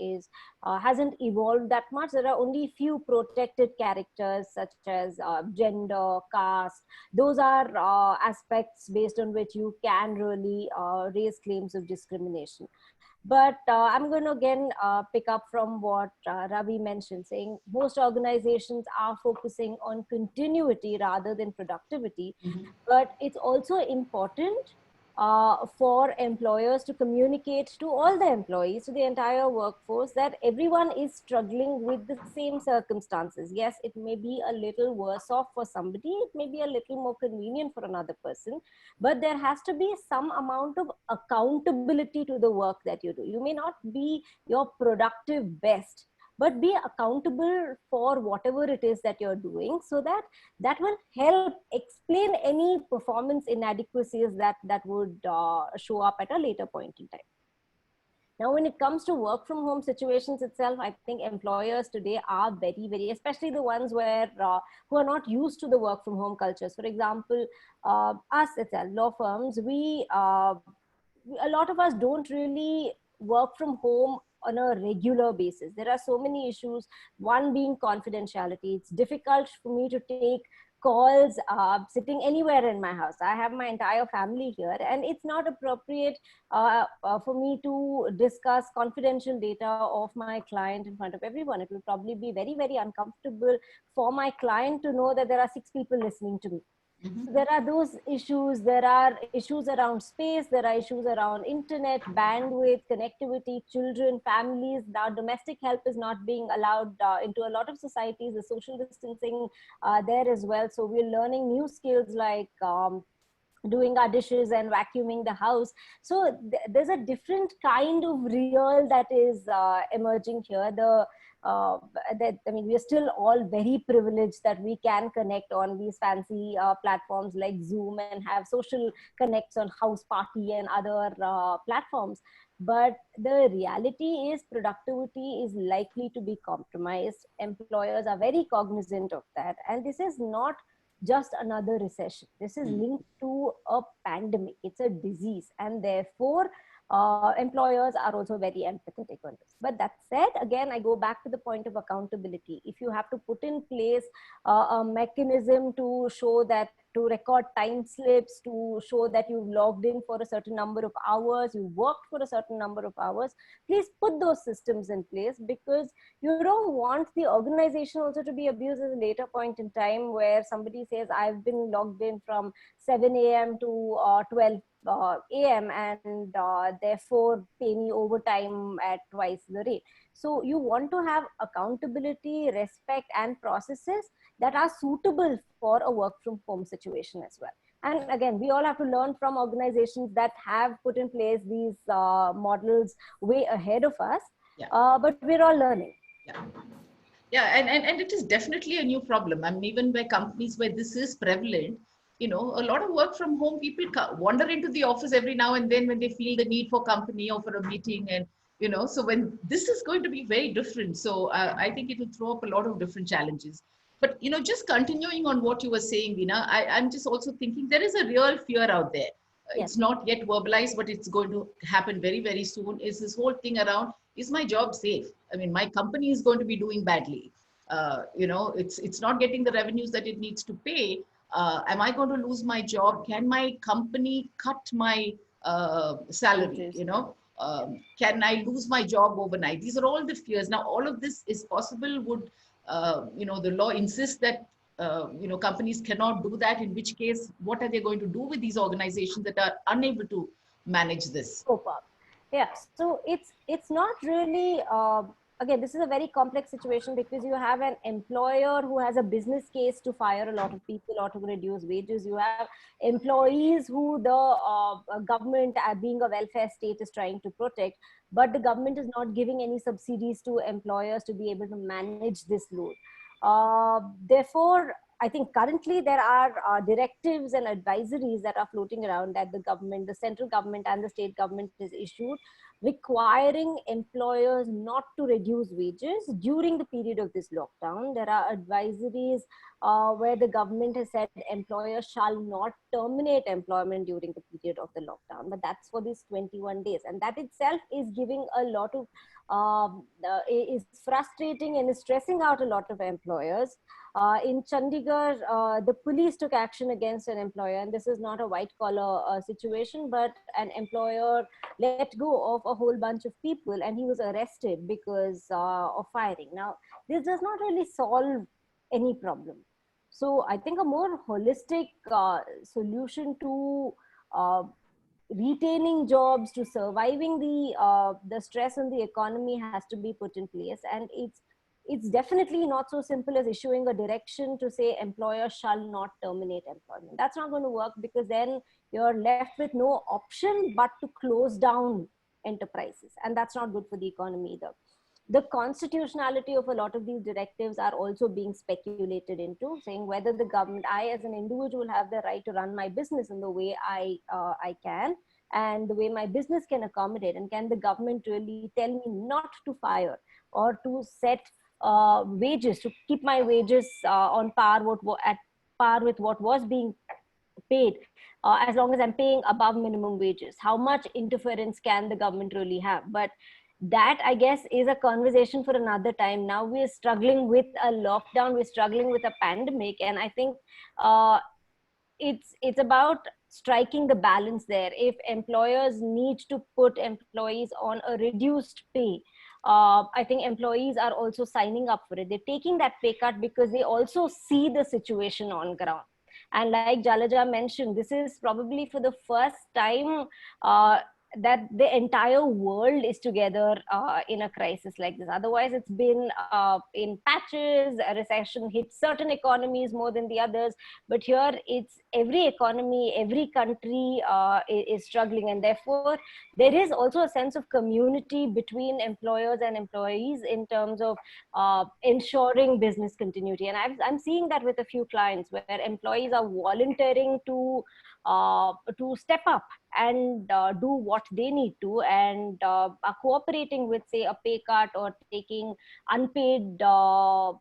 hasn't evolved that much. There are only few protected characters such as gender, caste. Those are aspects based on which you can really raise claims of discrimination. But I'm going to again pick up from what Ravi mentioned, saying most organizations are focusing on continuity rather than productivity. But it's also important for employers to communicate to all the employees, to the entire workforce, that everyone is struggling with the same circumstances. Yes, it may be a little worse off for somebody, it may be a little more convenient for another person, but there has to be some amount of accountability to the work that you do. You may not be your productive best, but be accountable for whatever it is that you're doing, so that that will help explain any performance inadequacies that would show up at a later point in time. Now, when it comes to work from home situations itself, I think employers today are very, very, especially the ones where who are not used to the work from home cultures. For example, us itself, law firms, a lot of us don't really work from home on a regular basis. There are so many issues, one being confidentiality. It's difficult for me to take calls sitting anywhere in my house. I have my entire family here, and it's not appropriate for me to discuss confidential data of my client in front of everyone. It will probably be very, very uncomfortable for my client to know that there are 6 people listening to me. Mhm. There are those issues. There are issues around space. There are issues around internet, bandwidth, connectivity, children, families. Now, domestic help is not being allowed into a lot of societies. The social distancing there as well. So we're learning new skills like doing our dishes and vacuuming the house. So there's a different kind of real that is emerging here. That, I mean, we are still all very privileged that we can connect on these fancy platforms like Zoom and have social connects on House Party and other platforms. But the reality is productivity is likely to be compromised. Employers are very cognizant of that. And this is not just another recession. This is linked to a pandemic. It's a disease. And therefore, employers are also very empathetic on this. But that said, again, I go back to the point of accountability. If you have to put in place a mechanism to show that, to record time slips, to show that you've logged in for a certain number of hours, you worked for a certain number of hours, please put those systems in place, because you don't want the organization also to be abused at a later point in time where somebody says, I've been logged in from 7 a.m. to 12 a.m. and therefore pay me overtime at twice the rate. So you want to have accountability, respect, and processes that are suitable for a work from home situation as well. And again, we all have to learn from organizations that have put in place these models way ahead of us. Yeah. But we're all learning. Yeah. Yeah, and it is definitely a new problem. I mean, even by companies where this is prevalent, you know, a lot of work from home, people wander into the office every now and then when they feel the need for company or for a meeting. And, you know, so when this is going to be very different. So I think it will throw up a lot of different challenges. But, you know, just continuing on what you were saying, Veena, I'm just also thinking there is a real fear out there. Yes. It's not yet verbalized, but it's going to happen very, very soon. Is this whole thing around, is my job safe? I mean, my company is going to be doing badly. You know, it's not getting the revenues that it needs to pay. Am I going to lose my job? Can my company cut my salary? You know, can I lose my job overnight? These are all the fears. Now, all of this is possible. Would you know, the law insists that you know, companies cannot do that? In which case, what are they going to do with these organizations that are unable to manage this? Cope up. Yeah, so it's not really again, this is a very complex situation because you have an employer who has a business case to fire a lot of people or to reduce wages. You have employees who the government, being a welfare state, is trying to protect, but the government is not giving any subsidies to employers to be able to manage this load. Therefore, I think currently there are directives and advisories that are floating around that the government, the central government and the state government has issued, requiring employers not to reduce wages during the period of this lockdown. There are advisories where the government has said employers shall not terminate employment during the period of the lockdown, but that's for these 21 days. And that itself is giving a lot of, is frustrating and is stressing out a lot of employers. In Chandigarh, the police took action against an employer, and this is not a white collar situation, but an employer let go of a whole bunch of people and he was arrested because of firing. Now, this does not really solve any problem. So I think a more holistic solution to retaining jobs, to surviving the stress in the economy has to be put in place. And it's definitely not so simple as issuing a direction to say employer shall not terminate employment. That's not going to work, because then you're left with no option but to close down enterprises. And that's not good for the economy either. The constitutionality of a lot of these directives are also being speculated into, saying whether the government, I as an individual have the right to run my business in the way I can, and the way my business can accommodate, and can the government really tell me not to fire or to set wages, to keep my wages on at par with what was being paid, as long as I'm paying above minimum wages. How much interference can the government really have? But that, I guess, is a conversation for another time. Now we're struggling with a lockdown, we're struggling with a pandemic, and I think it's about striking the balance there. If employers need to put employees on a reduced pay, I think employees are also signing up for it. They're taking that pay cut because they also see the situation on ground. And like Jalaja mentioned, this is probably for the first time that the entire world is together in a crisis like this. Otherwise, it's been in patches. A recession hits certain economies more than the others, but here it's every economy, every country is struggling, and therefore there is also a sense of community between employers and employees in terms of ensuring business continuity. And I'm seeing that with a few clients where employees are volunteering to step up and do what they need to, and are cooperating with, say, a pay cut or taking unpaid for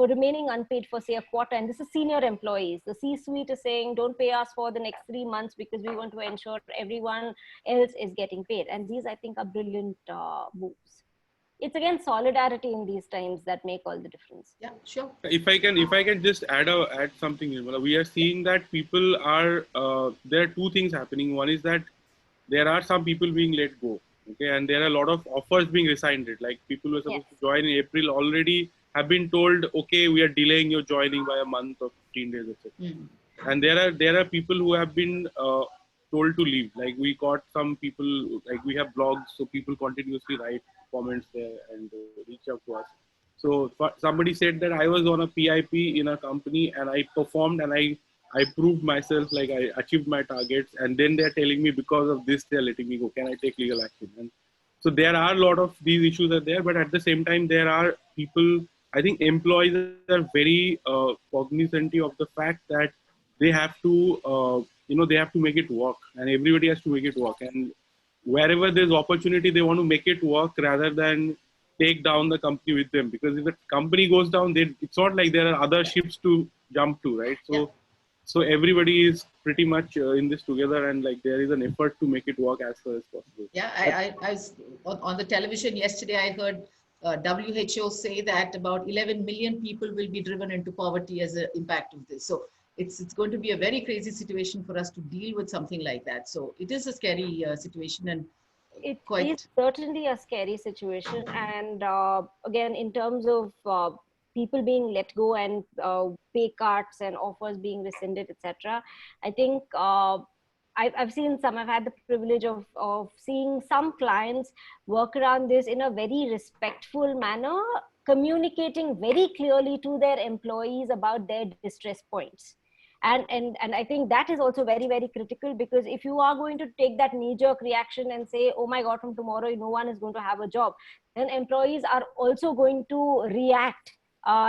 remaining unpaid for, say, a quarter. And this is senior employees. The C-suite is saying, don't pay us for the next 3 months because we want to ensure everyone else is getting paid. And these, I think, are brilliant moves. It's again solidarity in these times that make all the difference. Yeah, sure. If I can just add something, Nirmala, we are seeing that people are there are two things happening. One is that there are some people being let go, okay, and there are a lot of offers being rescinded. Like people who were supposed to join in April already have been told, okay, we are delaying your joining by a month or 15 days, etc. And there are people who have been told to leave. Like we got some people, like we have blogs, so people continuously write comments there and reach out to us. So somebody said that I was on a PIP in a company and I performed and I proved myself, like I achieved my targets, and then they're telling me because of this they're letting me go. Can I take legal action? And so there are a lot of these issues are there, but at the same time there are people. I think employees are very cognizant of the fact that they have to they have to make it work, and everybody has to make it work. And wherever there's opportunity, they want to make it work rather than take down the company with them. Because if the company goes down, it's not like there are other ships to jump to, right? So, so everybody is pretty much in this together, and like there is an effort to make it work as far as possible. Yeah, I was on the television yesterday. I heard WHO say that about 11 million people will be driven into poverty as an impact of this. So it's going to be a very crazy situation for us to deal with something like that. So it is a scary situation, and it is certainly a scary situation. And again, in terms of people being let go and pay cuts and offers being rescinded, etc., I think I've seen some. I've had the privilege of seeing some clients work around this in a very respectful manner, communicating very clearly to their employees about their distress points. And I think that is also very, very critical, because if you are going to take that knee-jerk reaction and say, oh my God, from tomorrow no one is going to have a job, then employees are also going to react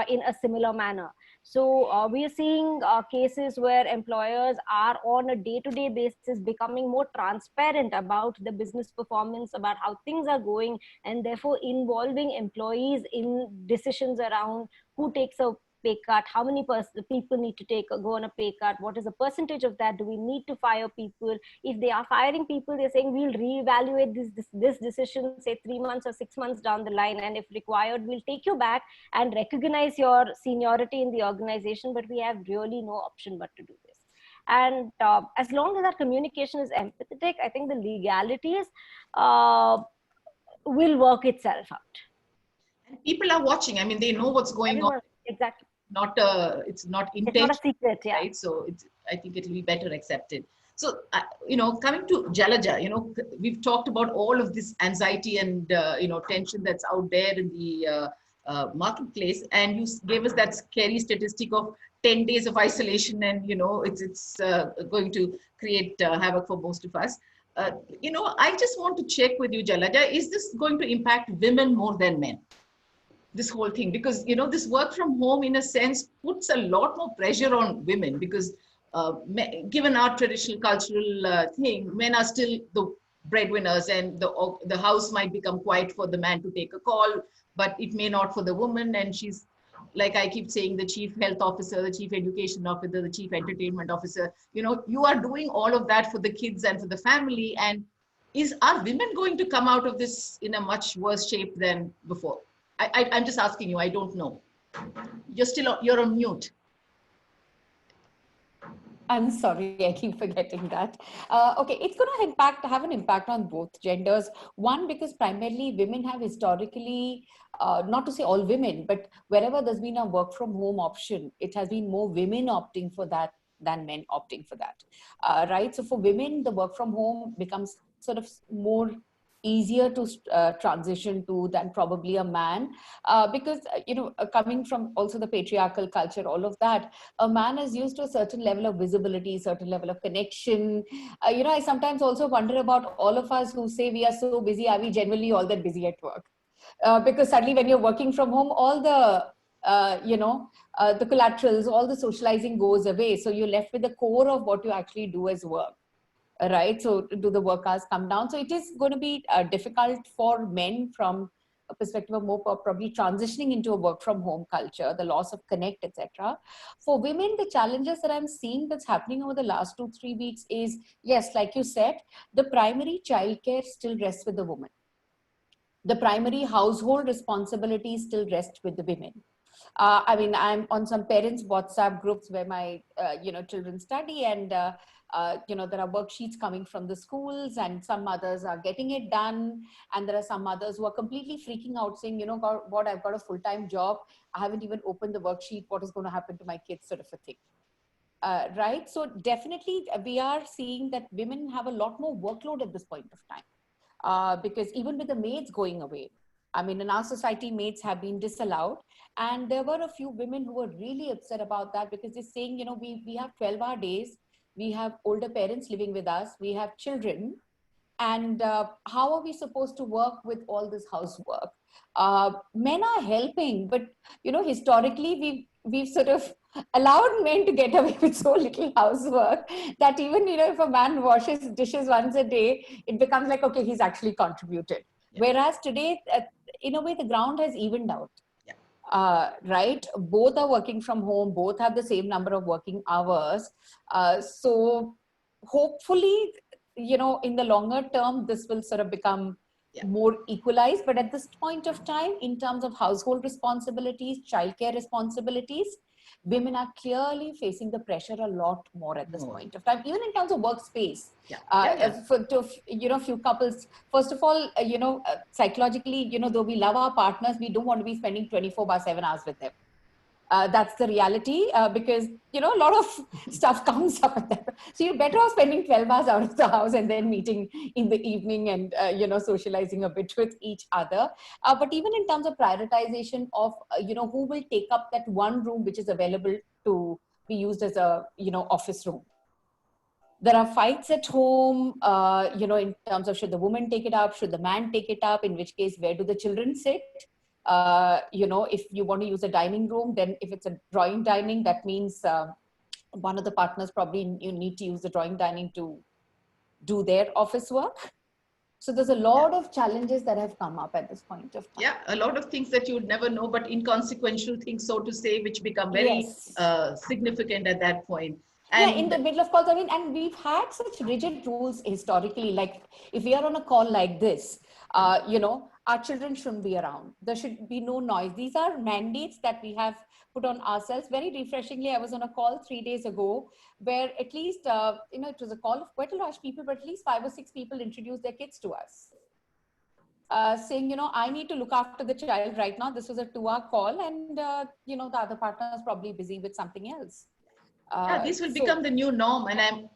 in a similar manner. So we are seeing cases where employers are on a day-to-day basis becoming more transparent about the business performance, about how things are going, and therefore involving employees in decisions around who takes a pay cut, how many people need to go on a pay cut, what is the percentage of that, do we need to fire people? If they are firing people, they're saying we'll reevaluate this decision, say 3 months or 6 months down the line, and if required, we'll take you back and recognize your seniority in the organization, but we have really no option but to do this. And as long as our communication is empathetic, I think the legalities will work itself out. And people are watching. I mean, they know what's going on. Exactly. It's not intentional, it's not a secret, yeah. Right? So I think it will be better accepted. So coming to Jalaja, we've talked about all of this anxiety and tension that's out there in the marketplace, and you gave us that scary statistic of 10 days of isolation, and it's going to create havoc for most of us. I just want to check with you, Jalaja, is this going to impact women more than men? This whole thing, because this work from home in a sense puts a lot more pressure on women, because given our traditional cultural thing, men are still the breadwinners, and the house might become quiet for the man to take a call, but it may not for the woman, and she's, like I keep saying, the chief health officer, the chief education officer, the chief entertainment officer. You are doing all of that for the kids and for the family, and are women going to come out of this in a much worse shape than before? I'm just asking you. I don't know. You're on mute. I'm sorry, I keep forgetting that. Okay, it's going to have an impact on both genders. One, because primarily women have historically, not to say all women, but wherever there's been a work from home option, it has been more women opting for that than men opting for that, right? So for women, the work from home becomes sort of more easier to transition to than probably a man, because coming from also the patriarchal culture, all of that, a man is used to a certain level of visibility, certain level of connection. I sometimes also wonder about all of us who say we are so busy. Are we generally all that busy at work? Because suddenly when you're working from home, all the the collaterals, all the socializing goes away, so you're left with the core of what you actually do as work. Right? So do the work hours come down? So it is going to be difficult for men from a perspective of more probably transitioning into a work from home culture, the loss of connect, etc. For women, the challenges that I'm seeing that's happening over the last 2-3 weeks is, yes, like you said, the primary childcare still rests with the woman. The primary household responsibilities still rest with the women. I mean, I'm on some parents' WhatsApp groups where my children study, and there are worksheets coming from the schools, and some mothers are getting it done, and there are some mothers who are completely freaking out, saying, God, what, I've got a full-time job, I haven't even opened the worksheet, what is going to happen to my kids, sort of a thing. Right? So definitely we are seeing that women have a lot more workload at this point of time, because even with the maids going away, I mean, in our society, maids have been disallowed. And there were a few women who were really upset about that, because they're saying, we have 12-hour days, we have older parents living with us, we have children, and how are we supposed to work with all this housework? Men are helping, but, historically, we've sort of allowed men to get away with so little housework that even, if a man washes dishes once a day, it becomes like, okay, he's actually contributed. Yeah. Whereas today, in a way, the ground has evened out. Yeah. Right? Both are working from home, both have the same number of working hours. So hopefully, in the longer term, this will sort of become more equalized. But at this point of time, in terms of household responsibilities, childcare responsibilities, women are clearly facing the pressure a lot more at this point of time, even in terms of workspace. For few couples, first of all, psychologically, though we love our partners, we don't want to be spending 24/7 hours with them. That's the reality, because, a lot of stuff comes up at that. So you're better off spending 12 hours out of the house and then meeting in the evening and, socializing a bit with each other. But even in terms of prioritization of, who will take up that one room which is available to be used as a, office room. There are fights at home, in terms of should the woman take it up, should the man take it up, in which case, where do the children sit? If you want to use a dining room, then if it's a drawing dining, that means one of the partners probably you need to use the drawing dining to do their office work. So there's a lot of challenges that have come up at this point of time. Yeah, a lot of things that you would never know, but inconsequential things, so to say, which become very significant at that point. And in the middle of calls, I mean, and we've had such rigid rules historically, like if we are on a call like this, our children shouldn't be around. There should be no noise. These are mandates that we have put on ourselves. Very refreshingly, I was on a call 3 days ago where at least, it was a call of quite a large people, but at least 5 or 6 people introduced their kids to us. Saying, I need to look after the child right now. This was a 2-hour call, and, the other partner is probably busy with something else. This will become the new norm. And I'm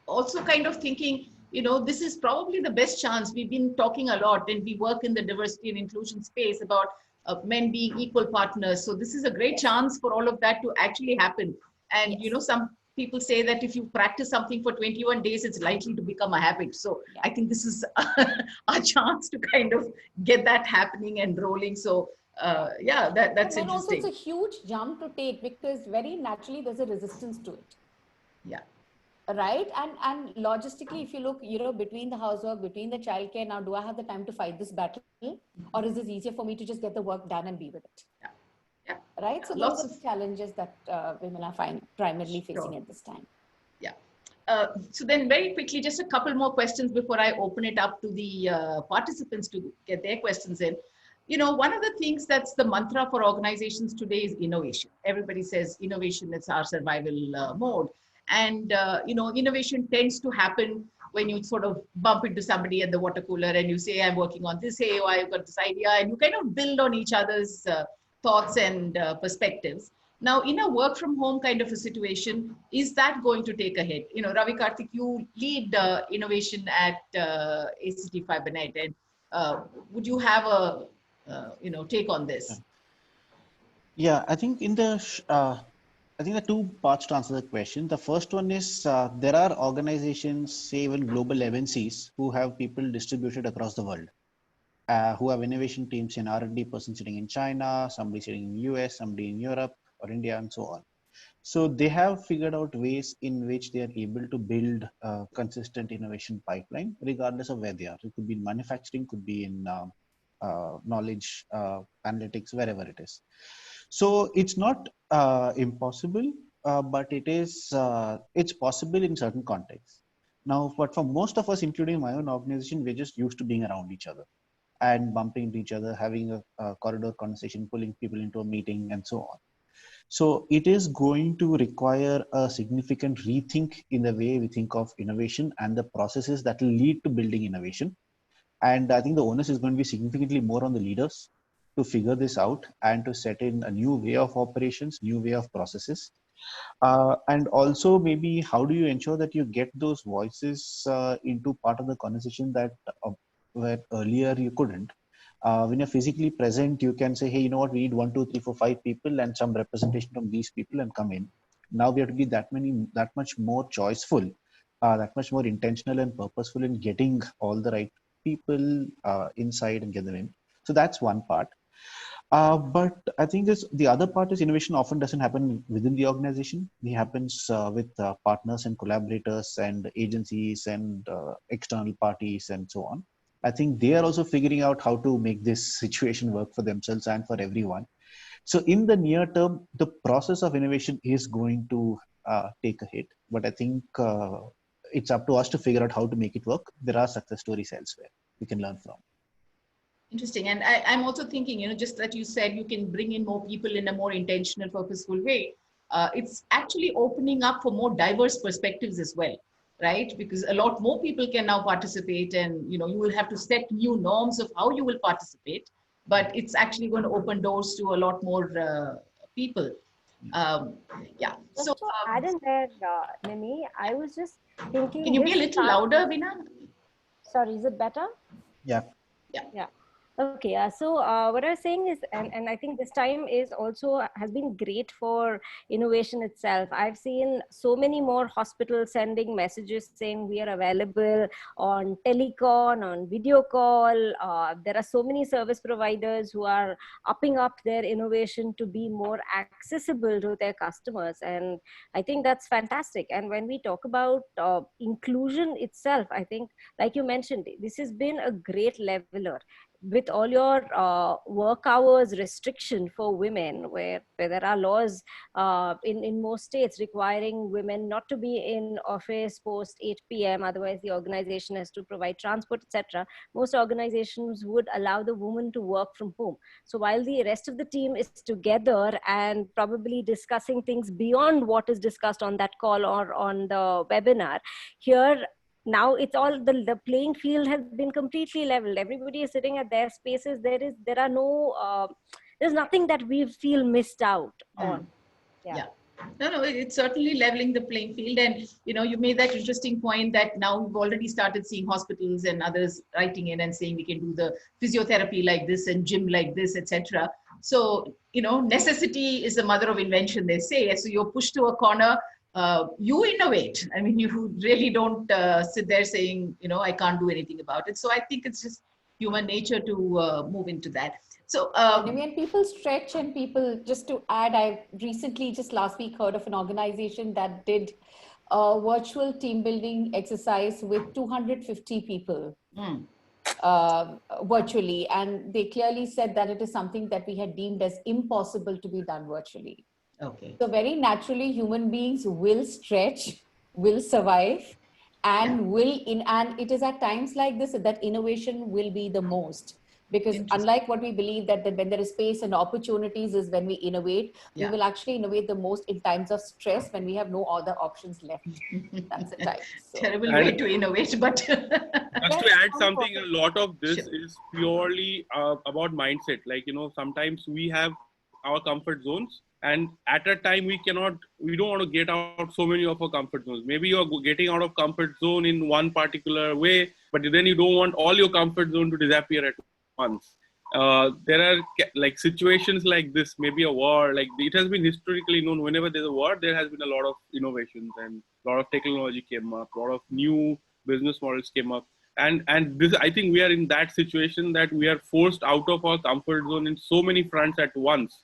also kind of thinking, this is probably the best chance. We've been talking a lot, and we work in the diversity and inclusion space about men being equal partners. So this is a great chance for all of that to actually happen. And, some people say that if you practice something for 21 days, it's likely to become a habit. So I think this is a chance to kind of get that happening and rolling. So that's interesting. Also, it's a huge jump to take, because very naturally there's a resistance to it. Yeah. Right. And logistically, if you look, between the housework, between the childcare, now do I have the time to fight this battle, or is it easier for me to just get the work done and be with it? Yeah. Right. So those are the challenges that women are primarily facing at this time. Yeah. So then very quickly, just a couple more questions before I open it up to the participants to get their questions in. One of the things that's the mantra for organizations today is innovation. Everybody says innovation is our survival mode. And, innovation tends to happen when you sort of bump into somebody at the water cooler and you say, I'm working on this, hey, I've got this idea, and you kind of build on each other's thoughts and perspectives. Now, in a work from home kind of a situation, is that going to take a hit? Ravi Karthik, you lead innovation at ACT FiberNet, and would you have a take on this? Yeah, I think I think the two parts to answer the question. The first one is there are organizations, say even global MNCs, who have people distributed across the world, who have innovation teams in R&D, person sitting in China, somebody sitting in US, somebody in Europe or India, and so on. So they have figured out ways in which they are able to build a consistent innovation pipeline, regardless of where they are. It could be in manufacturing, could be in knowledge, analytics, wherever it is. So it's not impossible, but it's possible in certain contexts. Now, but for most of us, including my own organization, we're just used to being around each other and bumping into each other, having a corridor conversation, pulling people into a meeting, and so on. So it is going to require a significant rethink in the way we think of innovation and the processes that will lead to building innovation. And I think the onus is going to be significantly more on the leaders to figure this out and to set in a new way of operations, new way of processes. And also maybe how do you ensure that you get those voices into part of the conversation that where earlier you couldn't. When you're physically present, you can say, hey, you know what, we need 1, 2, 3, 4, 5 people and some representation from these people and come in. Now we have to be that much more choiceful, that much more intentional and purposeful in getting all the right people inside and get them in. So that's one part. But I think the other part is innovation often doesn't happen within the organization. It happens with partners and collaborators and agencies and external parties and so on. I think they are also figuring out how to make this situation work for themselves and for everyone. So in the near term, the process of innovation is going to take a hit. But I think it's up to us to figure out how to make it work. There are success stories elsewhere we can learn from. Interesting. And I'm also thinking, just that you said you can bring in more people in a more intentional, purposeful way. It's actually opening up for more diverse perspectives as well, right? Because a lot more people can now participate, and you will have to set new norms of how you will participate, but it's actually going to open doors to a lot more people. Yeah. Just so to add in there, Nimi, I was just thinking. Can you be a little louder, Veena? Sorry, is it better? Yeah. Yeah. Okay, so what I was saying is, and I think this time is also has been great for innovation itself. I've seen so many more hospitals sending messages saying we are available on telecon, on video call. There are so many service providers who are upping up their innovation to be more accessible to their customers. And I think that's fantastic. And when we talk about inclusion itself, I think, like you mentioned, this has been a great leveler. With all your work hours restriction for women, where there are laws in most states requiring women not to be in office post 8 p.m. Otherwise, the organization has to provide transport, etc. Most organizations would allow the woman to work from home. So while the rest of the team is together and probably discussing things beyond what is discussed on that call or on the webinar, here now it's all the playing field has been completely leveled. Everybody is sitting at their spaces. There are no there's nothing that we feel missed out on. Yeah. No, it's certainly leveling the playing field. And you made that interesting point that now we've already started seeing hospitals and others writing in and saying we can do the physiotherapy like this and gym like this, etc. So necessity is the mother of invention, they say. So you're pushed to a corner. You innovate. I mean, you really don't sit there saying, I can't do anything about it. So I think it's just human nature to move into that. So, and people stretch, and people, just to add, I recently, just last week, heard of an organization that did a virtual team building exercise with 250 people virtually. And they clearly said that it is something that we had deemed as impossible to be done virtually. Okay. So very naturally, human beings will stretch, will survive, and and it is at times like this that innovation will be the most. Because unlike what we believe that when there is space and opportunities is when we innovate, we will actually innovate the most in times of stress when we have no other options left. That's the time. So. Terrible way to innovate, but just to add something, a lot of this is purely about mindset. Like, sometimes we have our comfort zones. And at a time, we don't want to get out so many of our comfort zones. Maybe you're getting out of comfort zone in one particular way, but then you don't want all your comfort zone to disappear at once. There are like situations like this, maybe a war, like it has been historically known, whenever there's a war, there has been a lot of innovations and a lot of technology came up, a lot of new business models came up. And this, I think we are in that situation that we are forced out of our comfort zone in so many fronts at once,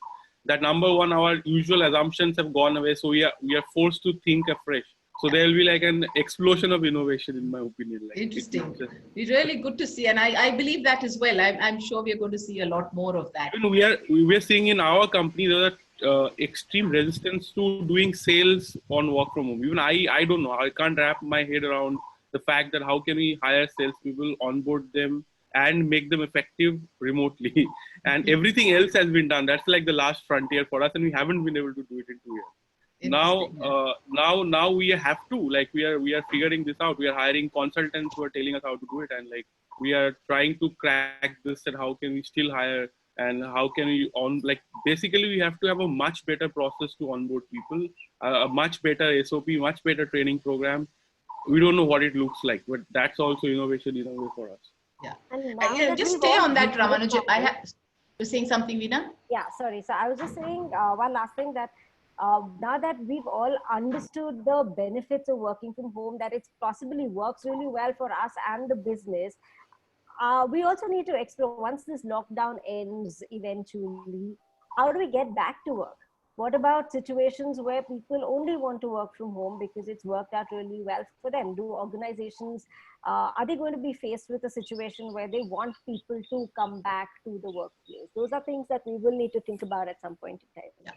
that number one, our usual assumptions have gone away. So we are forced to think afresh. So there will be like an explosion of innovation, in my opinion. Like, interesting. It's really good to see. And I believe that as well. I'm sure we're going to see a lot more of that. Even we are seeing in our company, there are extreme resistance to doing sales on work from home. Even I don't know. I can't wrap my head around the fact that how can we hire salespeople, onboard them, and make them effective remotely. And everything else has been done. That's like the last frontier for us, and we haven't been able to do it in 2 years. Now we have to, like, we are figuring this out. We are hiring consultants who are telling us how to do it, and like we are trying to crack this, and how can we still hire, and how can we basically we have to have a much better process to onboard people, a much better SOP, much better training program. We don't know what it looks like, but that's also innovation in a way for us. Yeah. Just stay on that, Ramanujan. You're saying something, Veena? Yeah, sorry. So I was just saying one last thing, that now that we've all understood the benefits of working from home, that it possibly works really well for us and the business, we also need to explore, once this lockdown ends eventually, how do we get back to work? What about situations where people only want to work from home because it's worked out really well for them? Do organizations, are they going to be faced with a situation where they want people to come back to the workplace? Those are things that we will need to think about at some point in time. Yeah.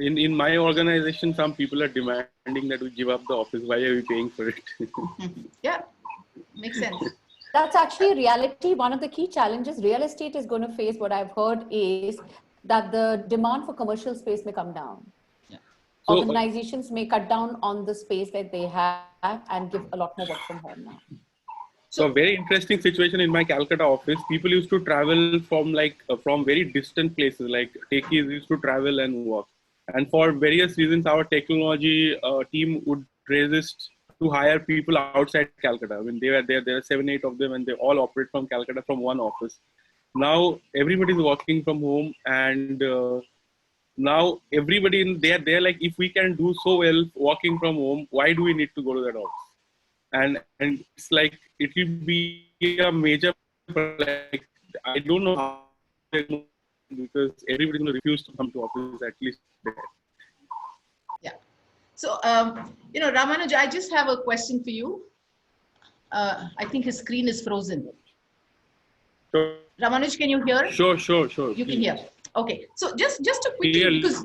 In my organization, some people are demanding that we give up the office. Why are we paying for it? Yeah, makes sense. That's actually reality. One of the key challenges real estate is going to face, what I've heard, is that the demand for commercial space may come down. Yeah. So, organizations may cut down on the space that they have and give a lot more work from home now. So a very interesting situation in my Calcutta office. People used to travel from from very distant places, like techies used to travel and work. And for various reasons, our technology team would resist to hire people outside Calcutta. I mean, there are 7, 8 of them, and they all operate from Calcutta from one office. Now everybody's working from home, and now everybody they're like, if we can do so well working from home, why do we need to go to that office? And it's like, it will be a major, like, I don't know how, because everybody's going to refuse to come to office, at least there. Yeah. So, Ramanuj, I just have a question for you. I think his screen is frozen. Sure. Ramanuj, can you hear? Sure. You can hear. Okay. So just a quickly, because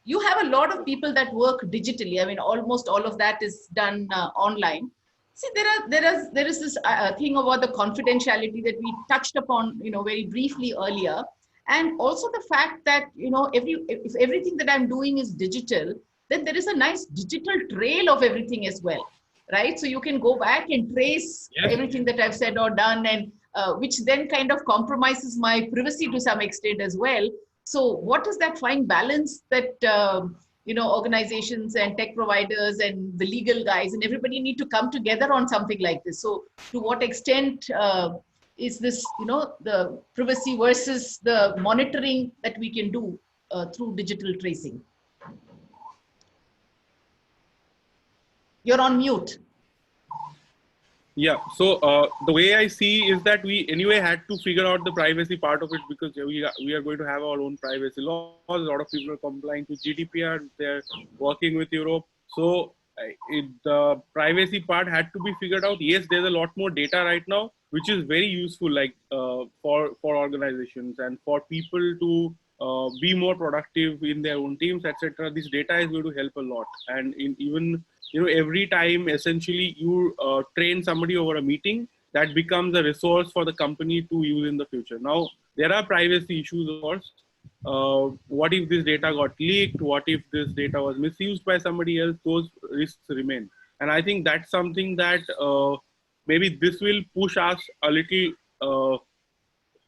you have a lot of people that work digitally. I mean, almost all of that is done online. See, there is this thing about the confidentiality that we touched upon, very briefly earlier, and also the fact that if everything that I'm doing is digital, then there is a nice digital trail of everything as well, right? So you can go back and trace everything that I've said or done, and which then kind of compromises my privacy to some extent as well. So what is that fine balance that organizations and tech providers and the legal guys and everybody need to come together on something like this? So to what extent is this, the privacy versus the monitoring that we can do through digital tracing? You're on mute. Yeah. So the way I see is that we anyway had to figure out the privacy part of it, because we are going to have our own privacy laws. A lot of people are complying to GDPR. They're working with Europe. So the privacy part had to be figured out. Yes, there's a lot more data right now, which is very useful, like for organizations and for people to be more productive in their own teams, etc. This data is going to help a lot. And every time essentially you train somebody over a meeting, that becomes a resource for the company to use in the future. Now, there are privacy issues, of course. What if this data got leaked? What if this data was misused by somebody else? Those risks remain. And I think that's something that maybe this will push us a little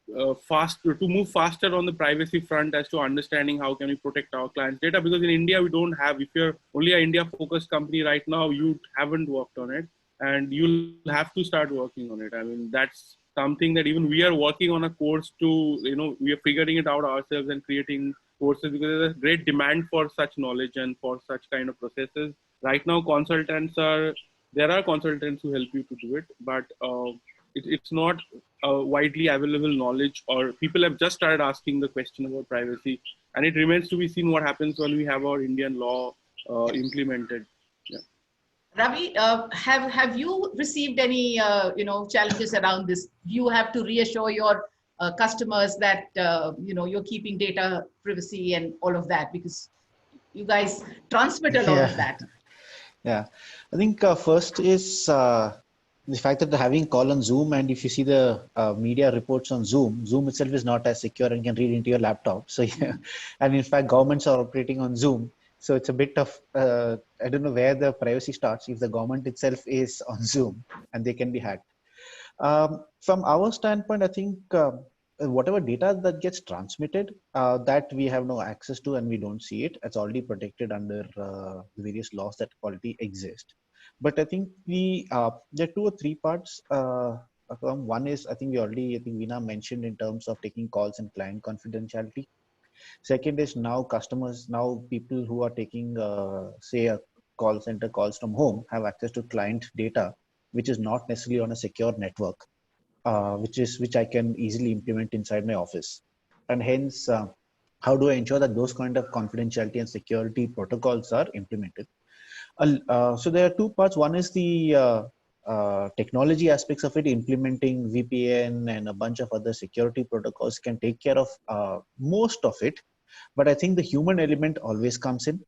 to move faster on the privacy front as to understanding how can we protect our clients' data. Because in India, we don't have, if you're only an India-focused company right now, you haven't worked on it, and you'll have to start working on it. I mean, that's something that even we are working on a course to, we are figuring it out ourselves and creating courses, because there's a great demand for such knowledge and for such kind of processes. Right now, there are consultants who help you to do it, but it's not widely available knowledge, or people have just started asking the question about privacy, and it remains to be seen what happens when we have our Indian law implemented. Yeah. Ravi, have you received any challenges around this? You have to reassure your customers that you're keeping data privacy and all of that, because you guys transmit a lot of that. Yeah, I think first is the fact that they're having call on Zoom, and if you see the media reports on Zoom itself is not as secure and can read into your laptop. So yeah, and in fact, governments are operating on Zoom. So it's a bit of, I don't know where the privacy starts if the government itself is on Zoom and they can be hacked. From our standpoint, I think whatever data that gets transmitted, that we have no access to and we don't see it. It's already protected under various laws that already exist. But I think there are 2 or 3 parts. One is, I think Veena mentioned in terms of taking calls and client confidentiality. Second is now people who are taking, say, a call center calls from home have access to client data, which is not necessarily on a secure network, which I can easily implement inside my office. And hence, how do I ensure that those kind of confidentiality and security protocols are implemented? So there are 2 parts. One is the technology aspects of it. Implementing VPN and a bunch of other security protocols can take care of most of it. But I think the human element always comes in.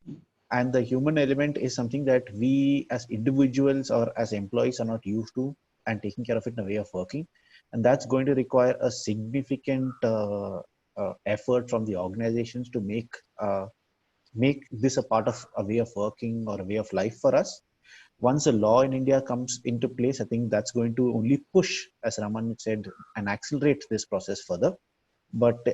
And the human element is something that we as individuals or as employees are not used to and taking care of it in a way of working. And that's going to require a significant effort from the organizations to make this a part of a way of working or a way of life for us. Once a law in India comes into place, I think that's going to only push, as Raman said, and accelerate this process further. But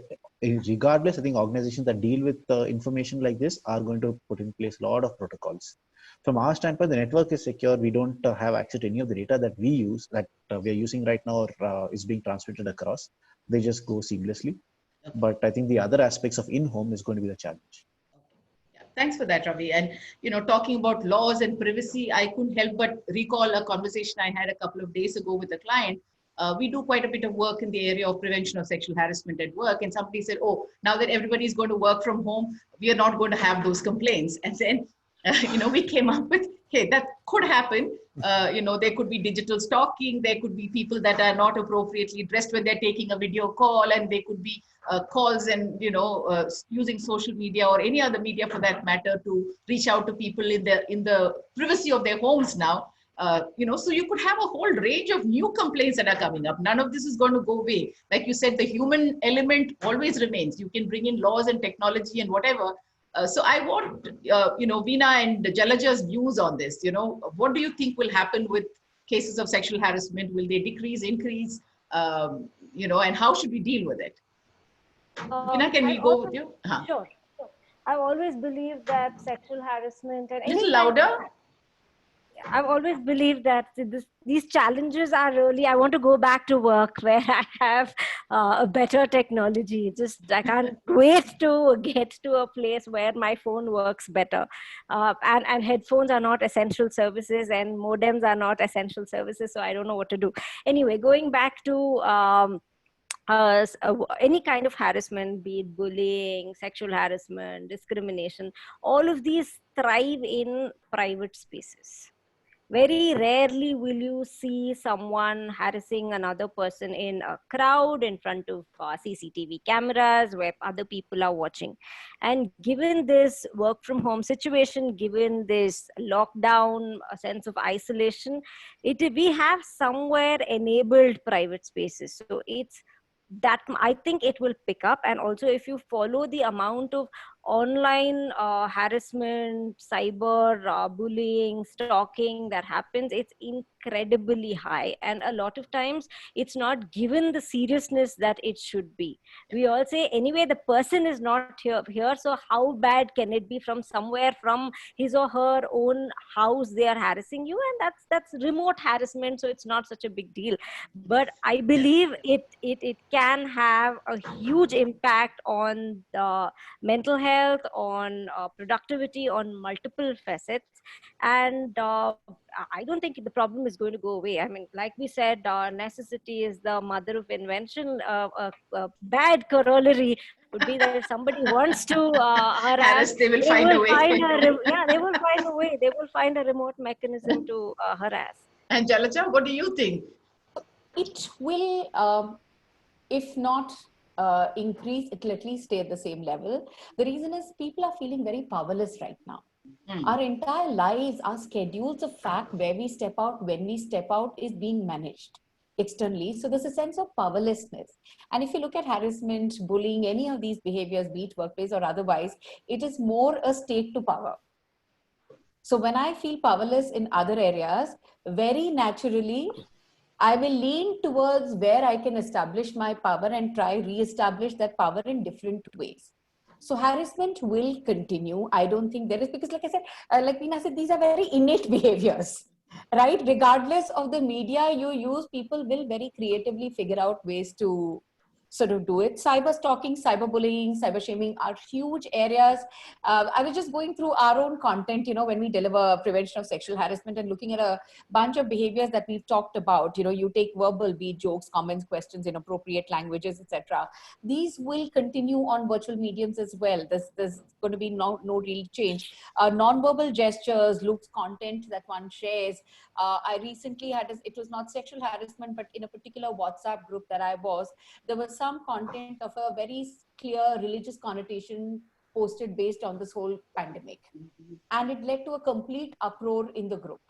regardless, I think organizations that deal with information like this are going to put in place a lot of protocols. From our standpoint, the network is secure. We don't have access to any of the data that we use, that we are using right now, or is being transmitted across. They just go seamlessly. But I think the other aspects of in-home is going to be the challenge. Thanks for that, Ravi. And, talking about laws and privacy, I couldn't help but recall a conversation I had a couple of days ago with a client. We do quite a bit of work in the area of prevention of sexual harassment at work. And somebody said, oh, now that everybody's going to work from home, we are not going to have those complaints. And then, we came up with, hey, that could happen. There could be digital stalking. There could be people that are not appropriately dressed when they're taking a video call, and they could be calls and, using social media or any other media for that matter to reach out to people in the privacy of their homes now. So you could have a whole range of new complaints that are coming up. None of this is going to go away. Like you said, the human element always remains. You can bring in laws and technology and whatever. So I want, Veena and Jalaja's views on this. What do you think will happen with cases of sexual harassment? Will they decrease, increase, and how should we deal with it? Veena, can we go with you? Sure. I've always believed that sexual harassment and little louder. I've always believed that these challenges are really, I want to go back to work where I have a better technology. I can't wait to get to a place where my phone works better. And headphones are not essential services, and modems are not essential services. So I don't know what to do. Anyway, going back to any kind of harassment, be it bullying, sexual harassment, discrimination, all of these thrive in private spaces. Very rarely will you see someone harassing another person in a crowd in front of CCTV cameras where other people are watching. And given this work from home situation, given this lockdown, a sense of isolation, we have somewhere enabled private spaces. So it's that I think it will pick up. And also, if you follow the amount of online harassment, cyber bullying, stalking that happens, it's incredibly high. And a lot of times it's not given the seriousness that it should be. We all say, anyway, the person is not here, so how bad can it be? From somewhere, from his or her own house, they are harassing you, and that's remote harassment, so it's not such a big deal. But I believe it can have a huge impact on the mental health, on productivity, on multiple facets. And I don't think the problem is going to go away. I mean, like we said, necessity is the mother of invention. A bad corollary would be that if somebody wants to harass, Harris, they will find a way. they will find a way. They will find a remote mechanism to harass. And Jalaja, what do you think? It will, if not increase, it will at least stay at the same level. The reason is people are feeling very powerless right now. Our entire lives, our schedules of fact, where we step out, when we step out, is being managed externally. So there's a sense of powerlessness. And if you look at harassment, bullying, any of these behaviors, be it workplace or otherwise, it is more a state to power. So when I feel powerless in other areas, very naturally, I will lean towards where I can establish my power and try re-establish that power in different ways. So harassment will continue. I don't think there is, because like I said, like Veena said, these are very innate behaviors, right? Regardless of the media you use, people will very creatively figure out ways to sort of do it. Cyber stalking, cyber bullying, cyber shaming are huge areas. I was just going through our own content, when we deliver prevention of sexual harassment, and looking at a bunch of behaviors that we've talked about. You take verbal, be it jokes, comments, questions, inappropriate languages, etc. These will continue on virtual mediums as well. There's going to be no real change. Non-verbal gestures, looks, content that one shares. I recently had, it was not sexual harassment, but in a particular WhatsApp group that I was, there was some content of a very clear religious connotation posted based on this whole pandemic. And it led to a complete uproar in the group.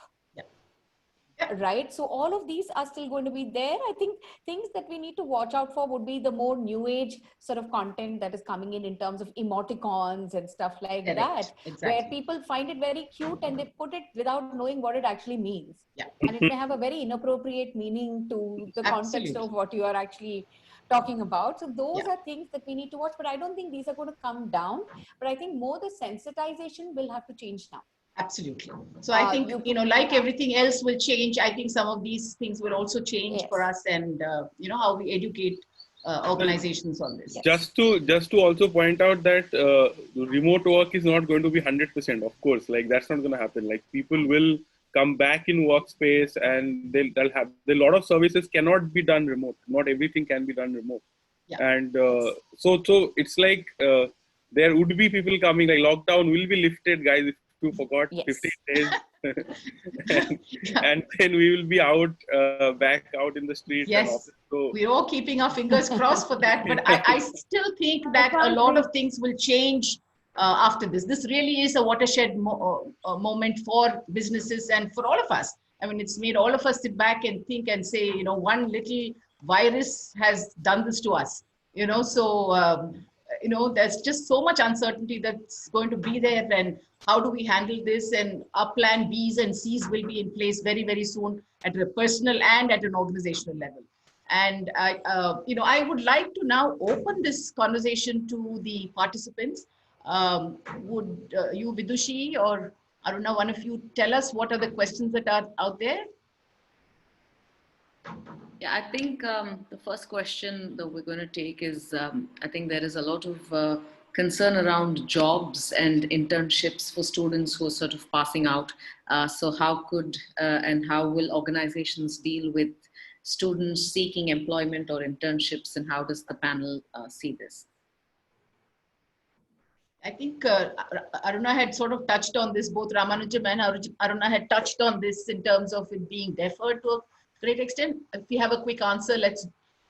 Right? So all of these are still going to be there. I think things that we need to watch out for would be the more new age sort of content that is coming in terms of emoticons and stuff like that, where people find it very cute and they put it without knowing what it actually means. And it may have a very inappropriate meaning to the context of what you are actually talking about. So those are things that we need to watch, but I don't think these are going to come down. But I think more the sensitization will have to change now. Absolutely. So I think, like everything else will change, I think some of these things will also change for us, and, how we educate organizations on this. Just to also point out that remote work is not going to be 100%, of course. Like, that's not going to happen. Like, people will come back in workspace, and they'll have a lot of services cannot be done remote. Not everything can be done remote. And so it's like there would be people coming, like lockdown will be lifted, guys, if you forgot 15 days. and then we will be back out in the streets. Yes, so we're all keeping our fingers crossed for that. But I still think that a lot of things will change after this. This really is a watershed moment for businesses and for all of us. I mean, it's made all of us sit back and think and say, one little virus has done this to us. So there's just so much uncertainty that's going to be there, and how do we handle this? And our plan B's and C's will be in place very, very soon at a personal and at an organizational level. And I would like to now open this conversation to the participants. Would you, Vidushi or Aruna, one of you, tell us what are the questions that are out there? Yeah, I think the first question that we're going to take is, I think there is a lot of concern around jobs and internships for students who are sort of passing out. So how could and how will organizations deal with students seeking employment or internships, and how does the panel see this? I think Aruna had sort of touched on this, both Ramanujan and Aruna had touched on this in terms of it being deferred to a great extent. If we have a quick answer, let's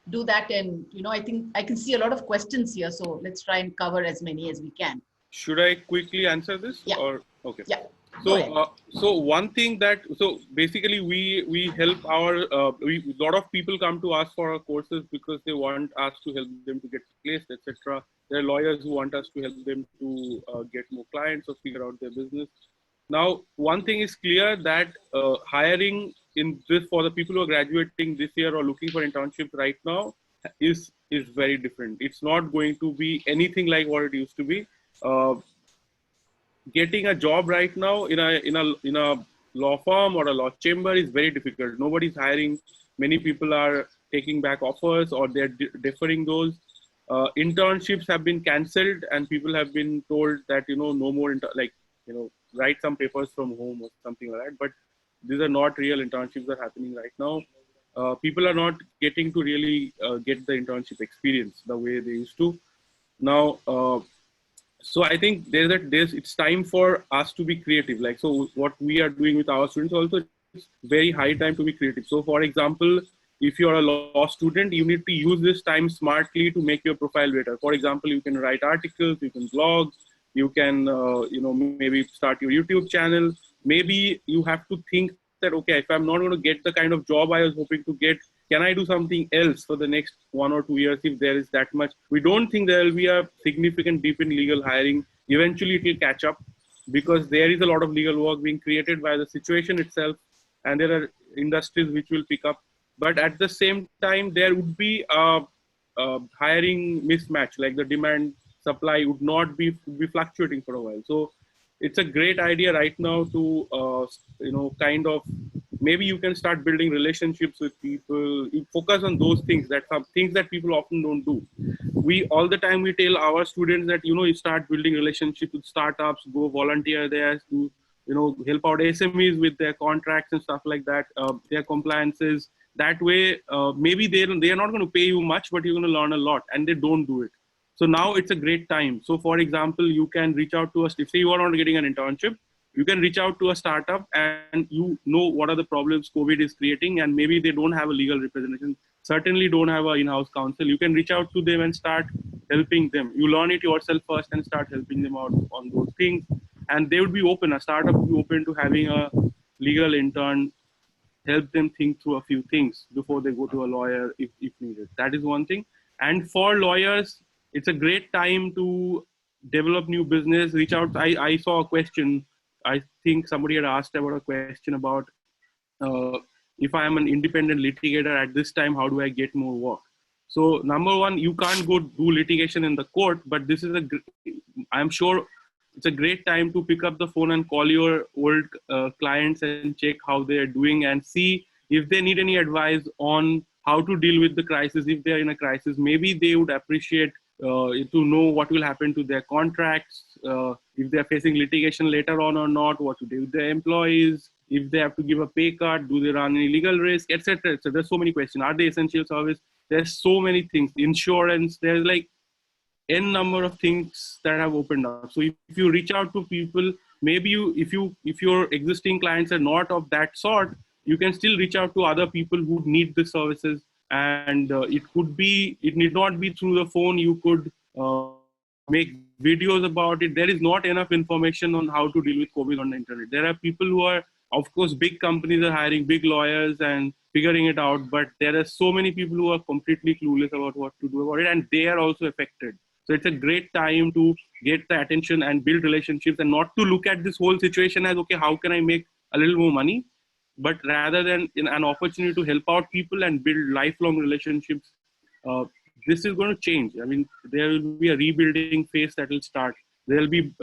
do that. And, I think I can see a lot of questions here, so let's try and cover as many as we can. Should I quickly answer this? Yeah. Or okay. Yeah. Go ahead. So one thing that, so basically we help our, a lot of people come to us for our courses because they want us to help them to get placed, etc. There are lawyers who want us to help them to get more clients or figure out their business. Now, one thing is clear that hiring in this for the people who are graduating this year or looking for internships right now is very different. It's not going to be anything like what it used to be. Getting a job right now in a law firm or a law chamber is very difficult. Nobody's hiring. Many people are taking back offers or they're deferring those. Internships have been cancelled and people have been told that no more write some papers from home or something like that. But these are not real internships that are happening right now. People are not getting to really get the internship experience the way they used to. Now, so I think it's time for us to be creative. Like, so what we are doing with our students also, it's very high time to be creative. So for example, if you're a law student, you need to use this time smartly to make your profile better. For example, you can write articles, you can blog, you can, maybe start your YouTube channel. Maybe you have to think that, okay, if I'm not going to get the kind of job I was hoping to get, can I do something else for the next 1 or 2 years if there is that much? We don't think there will be a significant dip in legal hiring. Eventually it will catch up because there is a lot of legal work being created by the situation itself, and there are industries which will pick up. But at the same time, there would be a hiring mismatch, like the demand supply would be fluctuating for a while. So it's a great idea right now to, kind of, maybe you can start building relationships with people. You focus on those things, that some things that people often don't do. We all the time, we tell our students that, you start building relationships with startups, go volunteer there to, help out SMEs with their contracts and stuff like that, their compliances. That way, maybe they are not going to pay you much, but you're going to learn a lot, and they don't do it. So now it's a great time. So for example, you can reach out to us. If say you are not getting an internship, you can reach out to a startup and what are the problems COVID is creating, and maybe they don't have a legal representation, certainly don't have an in-house counsel. You can reach out to them and start helping them. You learn it yourself first and start helping them out on those things. And they would be open, a startup would be open to having a legal intern, help them think through a few things before they go to a lawyer if needed. That is one thing. And for lawyers, it's a great time to develop new business, reach out. I saw a question. I think somebody had asked about a question about if I am an independent litigator at this time, how do I get more work? So number one, you can't go do litigation in the court, but this is I'm sure it's a great time to pick up the phone and call your old clients and check how they're doing and see if they need any advice on how to deal with the crisis. If they're in a crisis, maybe they would appreciate to know what will happen to their contracts, if they're facing litigation later on or not, what to do with their employees, if they have to give a pay cut, do they run any legal risk, etc. So there's so many questions. Are they essential service? There's so many things. Insurance, there's like n number of things that have opened up. So if you reach out to people, maybe if your existing clients are not of that sort, you can still reach out to other people who need the services. And it need not be through the phone. You could make videos about it. There is not enough information on how to deal with COVID on the internet. There are people who are, of course, big companies are hiring big lawyers and figuring it out, but there are so many people who are completely clueless about what to do about it, and they are also affected. So it's a great time to get the attention and build relationships, and not to look at this whole situation as, okay, how can I make a little more money? But rather than an opportunity to help out people and build lifelong relationships. This is going to change. I mean, there will be a rebuilding phase that will start. There will be,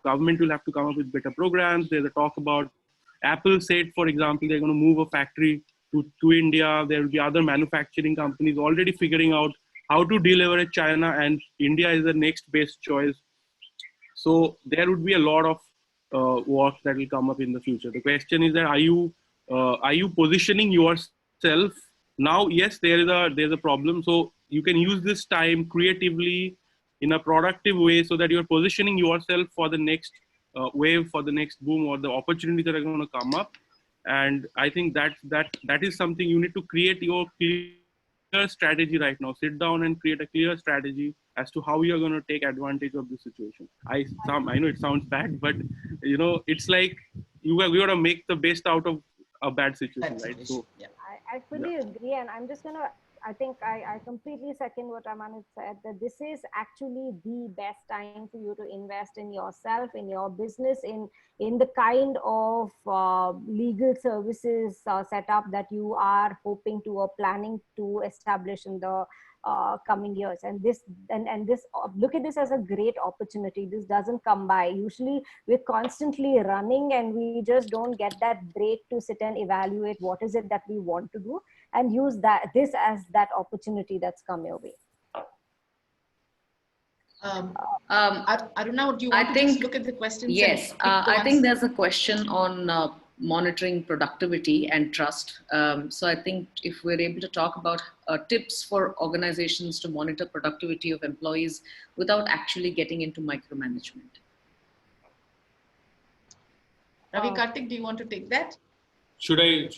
government will have to come up with better programs. There's a talk about Apple said, for example, they're going to move a factory to India. There will be other manufacturing companies already figuring out how to deleverage China, and India is the next best choice. So there would be a lot of work that will come up in the future. The question is that are you positioning yourself now? Yes, there's a problem. So you can use this time creatively in a productive way so that you're positioning yourself for the next wave, for the next boom, or the opportunities that are going to come up. And I think that is something you need to create your clear strategy right now. Sit down and create a clear strategy as to how you're going to take advantage of the situation. I know it sounds bad, but it's like we got to make the best out of a bad situation, right? So yeah. I fully agree, and I'm just gonna. I think I completely second what Ramanujan said, that this is actually the best time for you to invest in yourself, in your business, in the kind of legal services setup that you are hoping to or planning to establish in the coming years. And this look at this as a great opportunity. This doesn't come by. Usually we're constantly running and we just don't get that break to sit and evaluate what is it that we want to do, and use this as that opportunity that's come your way. Aruna, do you want to just look at the questions? Yes, I think there's a question on monitoring productivity and trust. So I think if we're able to talk about tips for organizations to monitor productivity of employees without actually getting into micromanagement. Ravi Karthik, do you want to take that? Should I?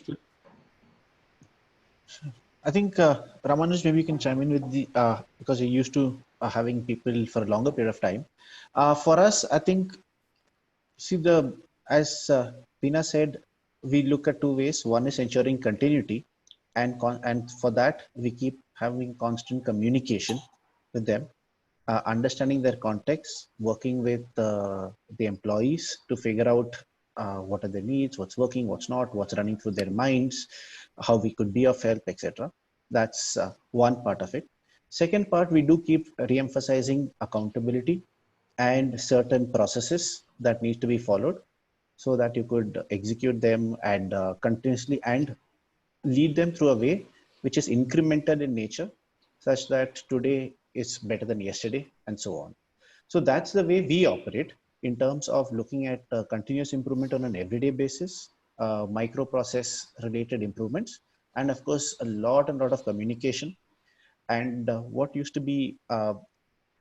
I think Ramanuj, maybe you can chime in with the because you're used to having people for a longer period of time. For us, I think, as Pina said, we look at two ways. One is ensuring continuity, and for that we keep having constant communication with them, understanding their context, working with the employees to figure out what are their needs, what's working, what's not, what's running through their minds, how we could be of help, etc. That's one part of it. Second part, we do keep re-emphasizing accountability and certain processes that need to be followed so that you could execute them and continuously and lead them through a way which is incremental in nature, such that today is better than yesterday and so on. So that's the way we operate in terms of looking at continuous improvement on an everyday basis, micro process related improvements, and of course, a lot of communication. And what used to be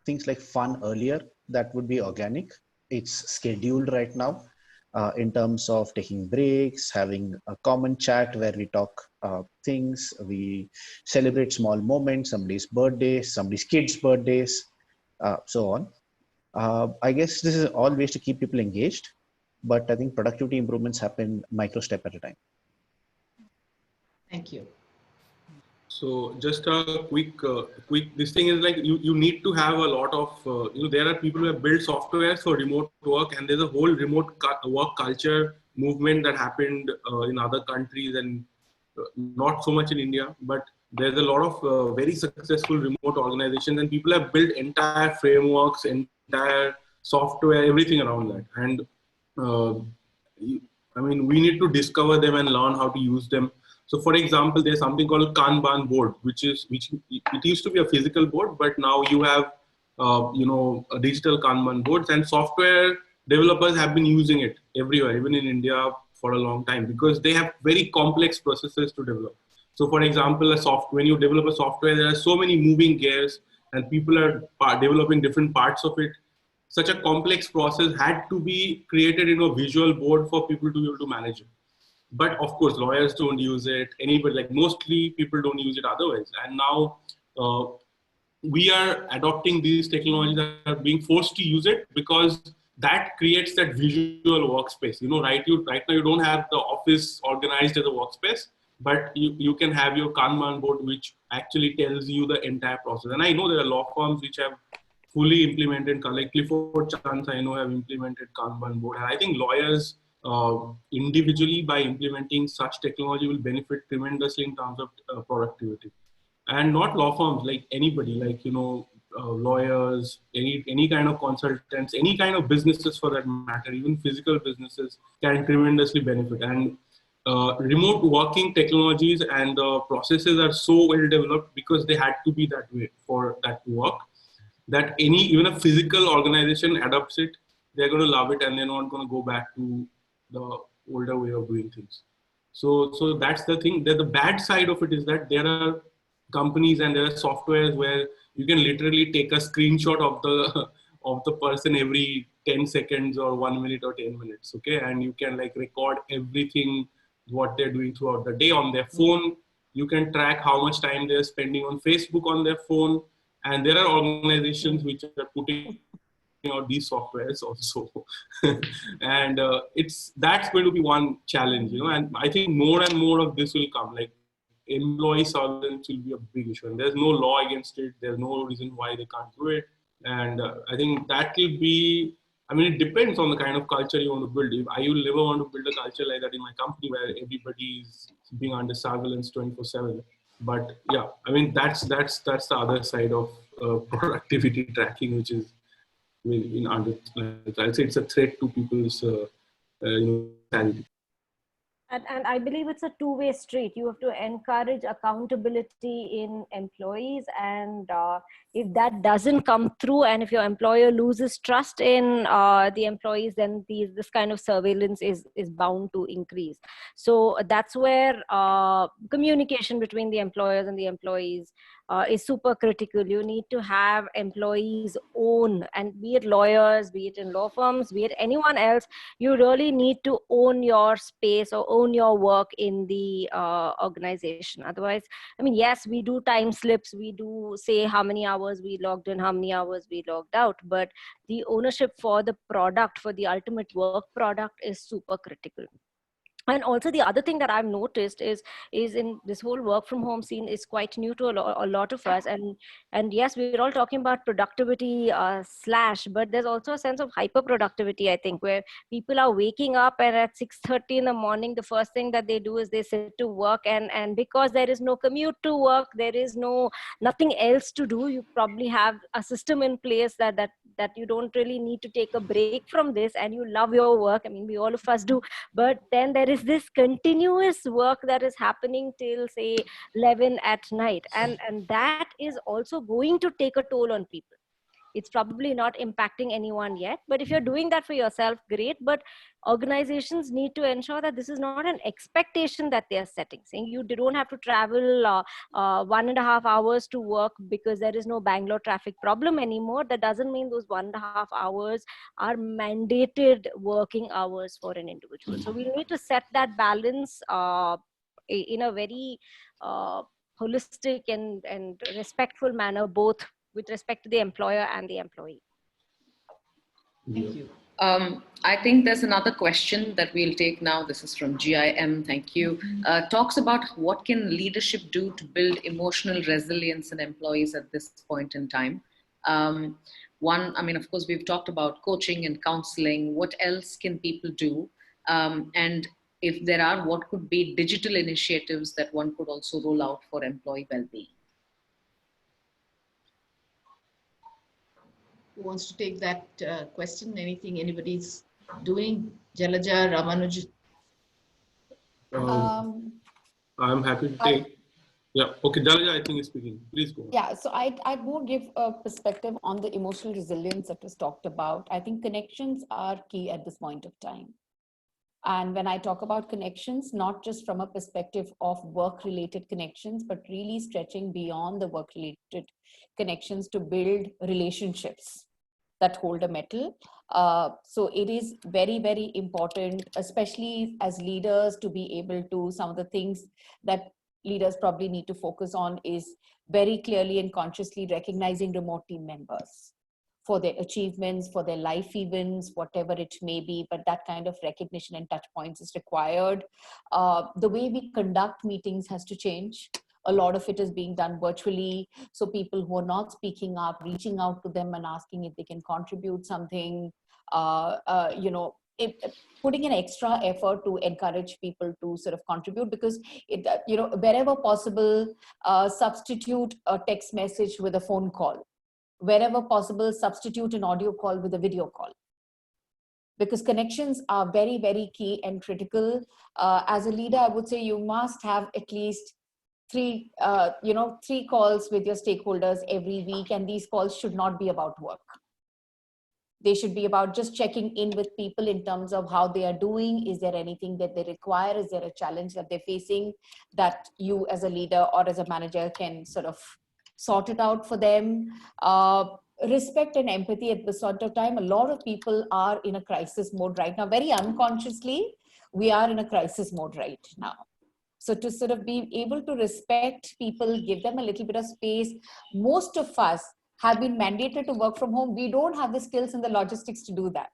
things like fun earlier, that would be organic. It's scheduled right now in terms of taking breaks, having a common chat where we talk things, we celebrate small moments, somebody's birthday, somebody's kids' birthdays, so on. I guess this is all ways to keep people engaged, but I think productivity improvements happen micro step at a time. Thank you. So just a quick, this thing is like you need to have a lot of, there are people who have built software for remote work, and there's a whole remote work culture movement that happened in other countries and not so much in India, but there's a lot of very successful remote organizations, and people have built entire frameworks, entire software, everything around that. And I mean, we need to discover them and learn how to use them. So for example, there's something called a Kanban board, which it used to be a physical board, but now you have, a digital Kanban boards, and software developers have been using it everywhere, even in India for a long time, because they have very complex processes to develop. So for example, when you develop a software, there are so many moving gears and people are developing different parts of it. Such a complex process had to be created in a visual board for people to be able to manage it. But of course, lawyers don't use it. Anybody, like mostly people don't use it otherwise. And now we are adopting these technologies that are being forced to use it because that creates that visual workspace. Right now you don't have the office organized as a workspace, but you can have your Kanban board, which actually tells you the entire process. And I know there are law firms which have fully implemented, like Clifford Chance, I know, have implemented Kanban board. And I think lawyers individually, by implementing such technology, will benefit tremendously in terms of productivity. And not law firms, like anybody, like, lawyers, any kind of consultants, any kind of businesses for that matter, even physical businesses can tremendously benefit. And remote working technologies and processes are so well developed because they had to be that way for that to work, that even a physical organization adopts it, they're going to love it, and they're not going to go back to the older way of doing things. So that's the thing. The bad side of it is that there are companies and there are softwares where you can literally take a screenshot of the person every 10 seconds or 1 minute or 10 minutes. Okay. And you can like record everything, what they're doing throughout the day on their phone. You can track how much time they're spending on Facebook on their phone. And there are organizations which are putting out these softwares also. And that's going to be one challenge, and I think more and more of this will come. Like employee surveillance will be a big issue, and there's no law against it. There's no reason why they can't do it. And I think that will be, I mean, it depends on the kind of culture you want to build. If I will never want to build a culture like that in my company where everybody is being under surveillance 24/7. But yeah, I mean, that's the other side of productivity tracking, which is, I mean, I'd say it's a threat to people's sanity. And I believe it's a two-way street. You have to encourage accountability in employees, and if that doesn't come through, and if your employer loses trust in the employees, then this kind of surveillance is bound to increase. So that's where communication between the employers and the employees is super critical. You need to have employees own, and be it lawyers, be it in law firms, be it anyone else, you really need to own your space or own your work in the organization. Otherwise, I mean, yes, we do time slips, we do say how many hours we logged in, how many hours we logged out, but the ownership for the product, for the ultimate work product, is super critical. And also the other thing that I've noticed is in this whole work from home scene is quite new to a lot of us. And yes, we're all talking about productivity but there's also a sense of hyper productivity, I think, where people are waking up and at 6:30 in the morning, the first thing that they do is they sit to work. And because there is no commute to work, there is nothing else to do. You probably have a system in place that you don't really need to take a break from this, and you love your work. I mean, we all of us do. But then there is this continuous work that is happening till, say, 11 at night, and that is also going to take a toll on people. It's probably not impacting anyone yet, but if you're doing that for yourself, great. But organizations need to ensure that this is not an expectation that they are setting, saying you don't have to travel 1.5 hours to work because there is no Bangalore traffic problem anymore. That doesn't mean those 1.5 hours are mandated working hours for an individual. So we need to set that balance in a very holistic and respectful manner, both with respect to the employer and the employee. Thank you. I think there's another question that we'll take now. This is from GIM. Thank you. Talks about what can leadership do to build emotional resilience in employees at this point in time. One, I mean, of course, we've talked about coaching and counseling. What else can people do? And if there are, what could be digital initiatives that one could also roll out for employee well-being? Who wants to take that question? Anything anybody's doing? Jalaja, Ramanujan? I'm happy to take. Yeah, okay, Jalaja, I think is speaking. Please go on. Yeah, so I'd more give a perspective on the emotional resilience that was talked about. I think connections are key at this point of time. And when I talk about connections, not just from a perspective of work-related connections, but really stretching beyond the work-related connections to build relationships that hold a metal. So it is very, very important, especially as leaders, to be able to, some of the things that leaders probably need to focus on is very clearly and consciously recognizing remote team members for their achievements, for their life events, whatever it may be, but that kind of recognition and touch points is required. The way we conduct meetings has to change. A lot of it is being done virtually. So people who are not speaking up, reaching out to them and asking if they can contribute something, putting an extra effort to encourage people to sort of contribute, because it, wherever possible, substitute a text message with a phone call. Wherever possible, substitute an audio call with a video call, because connections are very, very key and critical. As a leader, I would say you must have at least three calls with your stakeholders every week, and these calls should not be about work. They should be about just checking in with people in terms of how they are doing. Is there anything that they require? Is there a challenge that they're facing that you as a leader or as a manager can sort of sort it out for them? Respect and empathy at this sort of time. A lot of people are in a crisis mode right now. Very unconsciously, we are in a crisis mode right now. So to sort of be able to respect people, give them a little bit of space. Most of us have been mandated to work from home. We don't have the skills and the logistics to do that.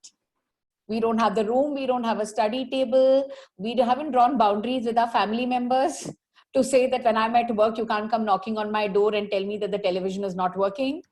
We don't have the room. We don't have a study table. We haven't drawn boundaries with our family members to say that when I'm at work, you can't come knocking on my door and tell me that the television is not working.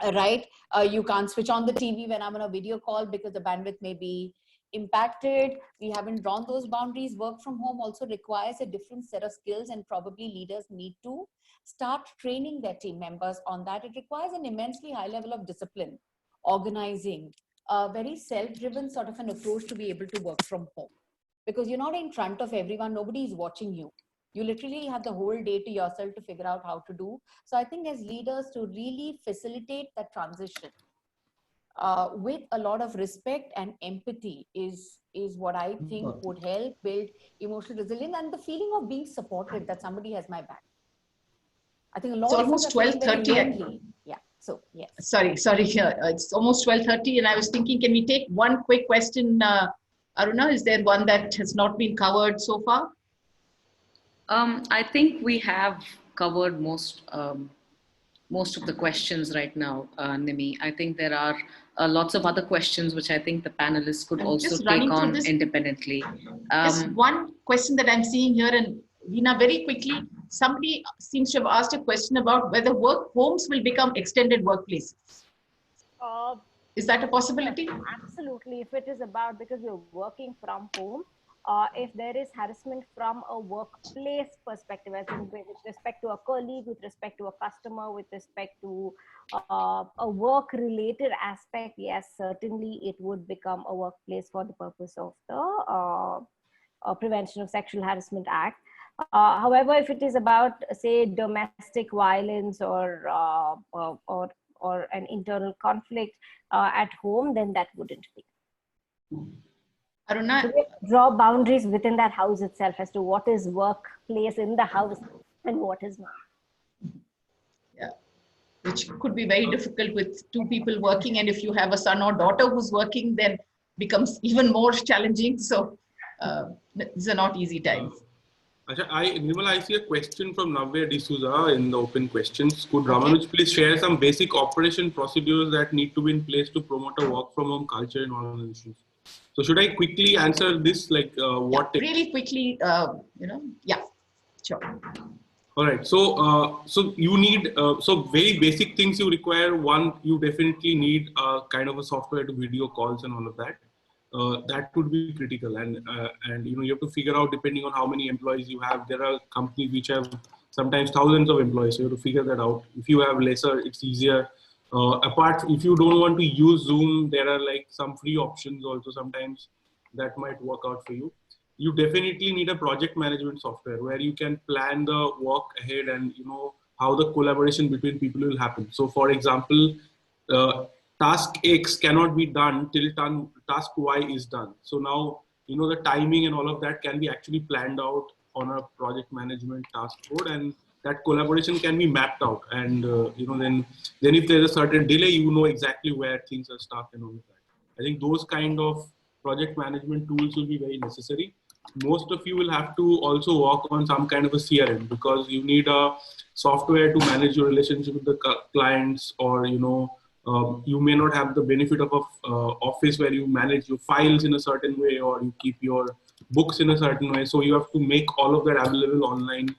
Right? You can't switch on the TV when I'm on a video call because the bandwidth may be impacted. We haven't drawn those boundaries. Work from home also requires a different set of skills, and probably leaders need to start training their team members on that. It requires an immensely high level of discipline, organizing, a very self-driven sort of an approach to be able to work from home, because you're not in front of everyone. Nobody is watching you. You literally have the whole day to yourself to figure out how to do. So I think as leaders, to really facilitate that transition with a lot of respect and empathy is what I think would help build emotional resilience and the feeling of being supported, that somebody has my back. I think a lot it's almost 12:30. Yeah. So yes. Sorry. It's almost 12:30, and I was thinking, can we take one quick question, Aruna? Is there one that has not been covered so far? I think we have covered most of the questions right now, Nimi. I think there are lots of other questions which I think the panelists could also take on independently. Just one question that I'm seeing here, and Veena, very quickly, somebody seems to have asked a question about whether work homes will become extended workplaces. Is that a possibility? Absolutely. If it is about, because we're working from home, if there is harassment from a workplace perspective, as in with respect to a colleague, with respect to a customer, with respect to a work-related aspect, yes, certainly it would become a workplace for the purpose of the Prevention of Sexual Harassment Act. However, if it is about, say, domestic violence or an internal conflict at home, then that wouldn't be. Aruna, so draw boundaries within that house itself as to what is workplace in the house and what is not. Yeah, which could be very difficult with two people working, and if you have a son or daughter who's working, then becomes even more challenging. So these are not easy times. Nirmal, I see a question from Navya D'Souza in the open questions. Could Ramanuj please share some basic operation procedures that need to be in place to promote a work from home culture in organizations? So should I quickly answer this, like what? Yeah, really quickly, yeah, sure. All right. So you need so very basic things you require. One, you definitely need kind of a software to video calls and all of that. That would be critical, and you have to figure out, depending on how many employees you have. There are companies which have sometimes thousands of employees, so you have to figure that out. If you have lesser, it's easier. If you don't want to use Zoom, there are like some free options also sometimes that might work out for you. You definitely need a project management software where you can plan the work ahead and how the collaboration between people will happen. So for example, task X cannot be done till task Y is done. So now, the timing and all of that can be actually planned out on a project management task board, and that collaboration can be mapped out. And, then if there's a certain delay, exactly where things are stuck and all of that. I think those kind of project management tools will be very necessary. Most of you will have to also work on some kind of a CRM, because you need a software to manage your relationship with the clients, or, you may not have the benefit of an office where you manage your files in a certain way, or you keep your books in a certain way. So you have to make all of that available online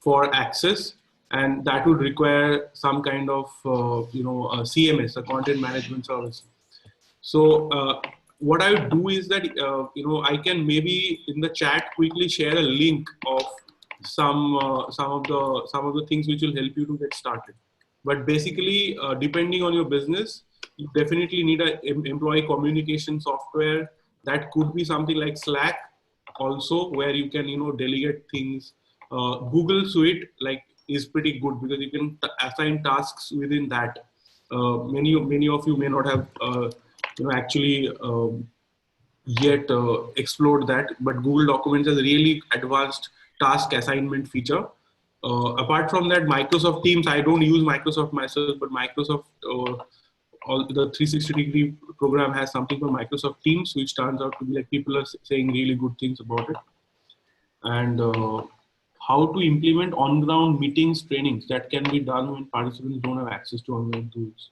for access, and that would require some kind of, a CMS, a content management service. So what I would do is that, I can maybe in the chat quickly share a link of some of the things which will help you to get started. But basically, depending on your business, you definitely need an employee communication software. That could be something like Slack also, where you can, delegate things. Google Suite is pretty good because you can assign tasks within that. Many of you may not have actually yet explored that, but Google Documents has a really advanced task assignment feature. Apart from that, Microsoft Teams, I don't use Microsoft myself, but Microsoft, all the 360-degree program has something for Microsoft Teams, which turns out to be like people are saying really good things about it. And how to implement on-ground meetings trainings that can be done when participants don't have access to online tools.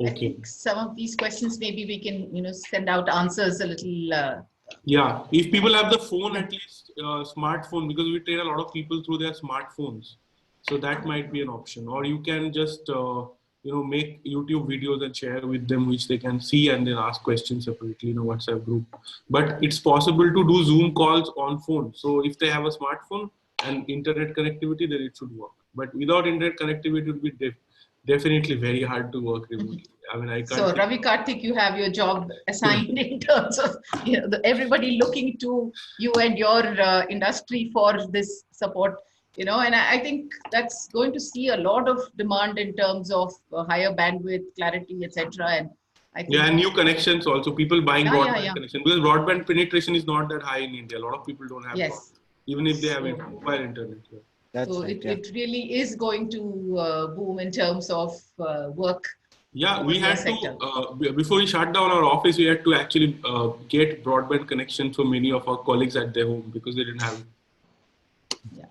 I think some of these questions, maybe we can, send out answers a little. Yeah, if people have the phone, at least smartphone, because we train a lot of people through their smartphones. So that might be an option. Or you can just, make YouTube videos and share with them, which they can see and then ask questions separately in a WhatsApp group. But it's possible to do Zoom calls on phone. So if they have a smartphone and internet connectivity, then it should work. But without internet connectivity, it would be definitely very hard to work remotely. I mean, I can't. So Ravi Karthik, you have your job assigned in terms of everybody looking to you and your industry for this support. And I think that's going to see a lot of demand in terms of higher bandwidth, clarity, etc. And I think and new connections also. People buying broadband connection, because broadband penetration is not that high in India. A lot of people don't have broadband, even if they have mobile internet. So it really is going to boom in terms of work. Yeah, we had to, before we shut down our office, we had to actually get broadband connection for many of our colleagues at their home because they didn't have it. Yeah.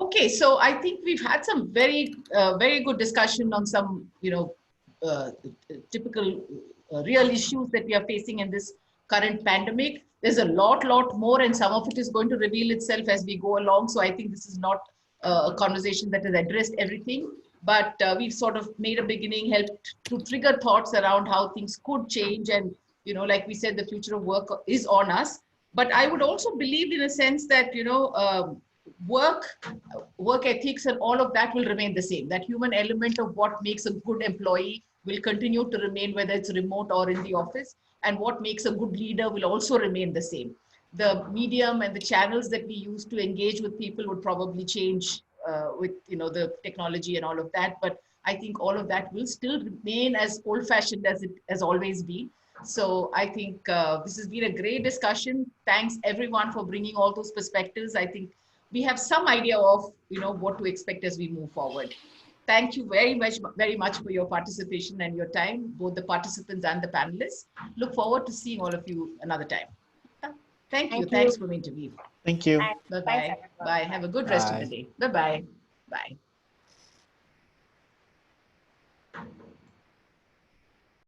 Okay, so I think we've had some very good discussion on some, typical real issues that we are facing in this current pandemic. There's a lot more, and some of it is going to reveal itself as we go along. So I think this is not a conversation that has addressed everything, but we've sort of made a beginning, helped to trigger thoughts around how things could change. And, like we said, the future of work is on us. But I would also believe in a sense that, work ethics and all of that will remain the same. That human element of what makes a good employee will continue to remain, whether it's remote or in the office. And what makes a good leader will also remain the same. The medium and the channels that we use to engage with people would probably change with the technology and all of that. But I think all of that will still remain as old-fashioned as it has always been. So I think this has been a great discussion. Thanks everyone for bringing all those perspectives. I think we have some idea of what to expect as we move forward. Thank you very much for your participation and your time, both the participants and the panelists. Look forward to seeing all of you another time. Thank you. Thanks for interviewing. Thank you. Bye-bye. Bye. Have a good rest of the day. Bye-bye. Bye.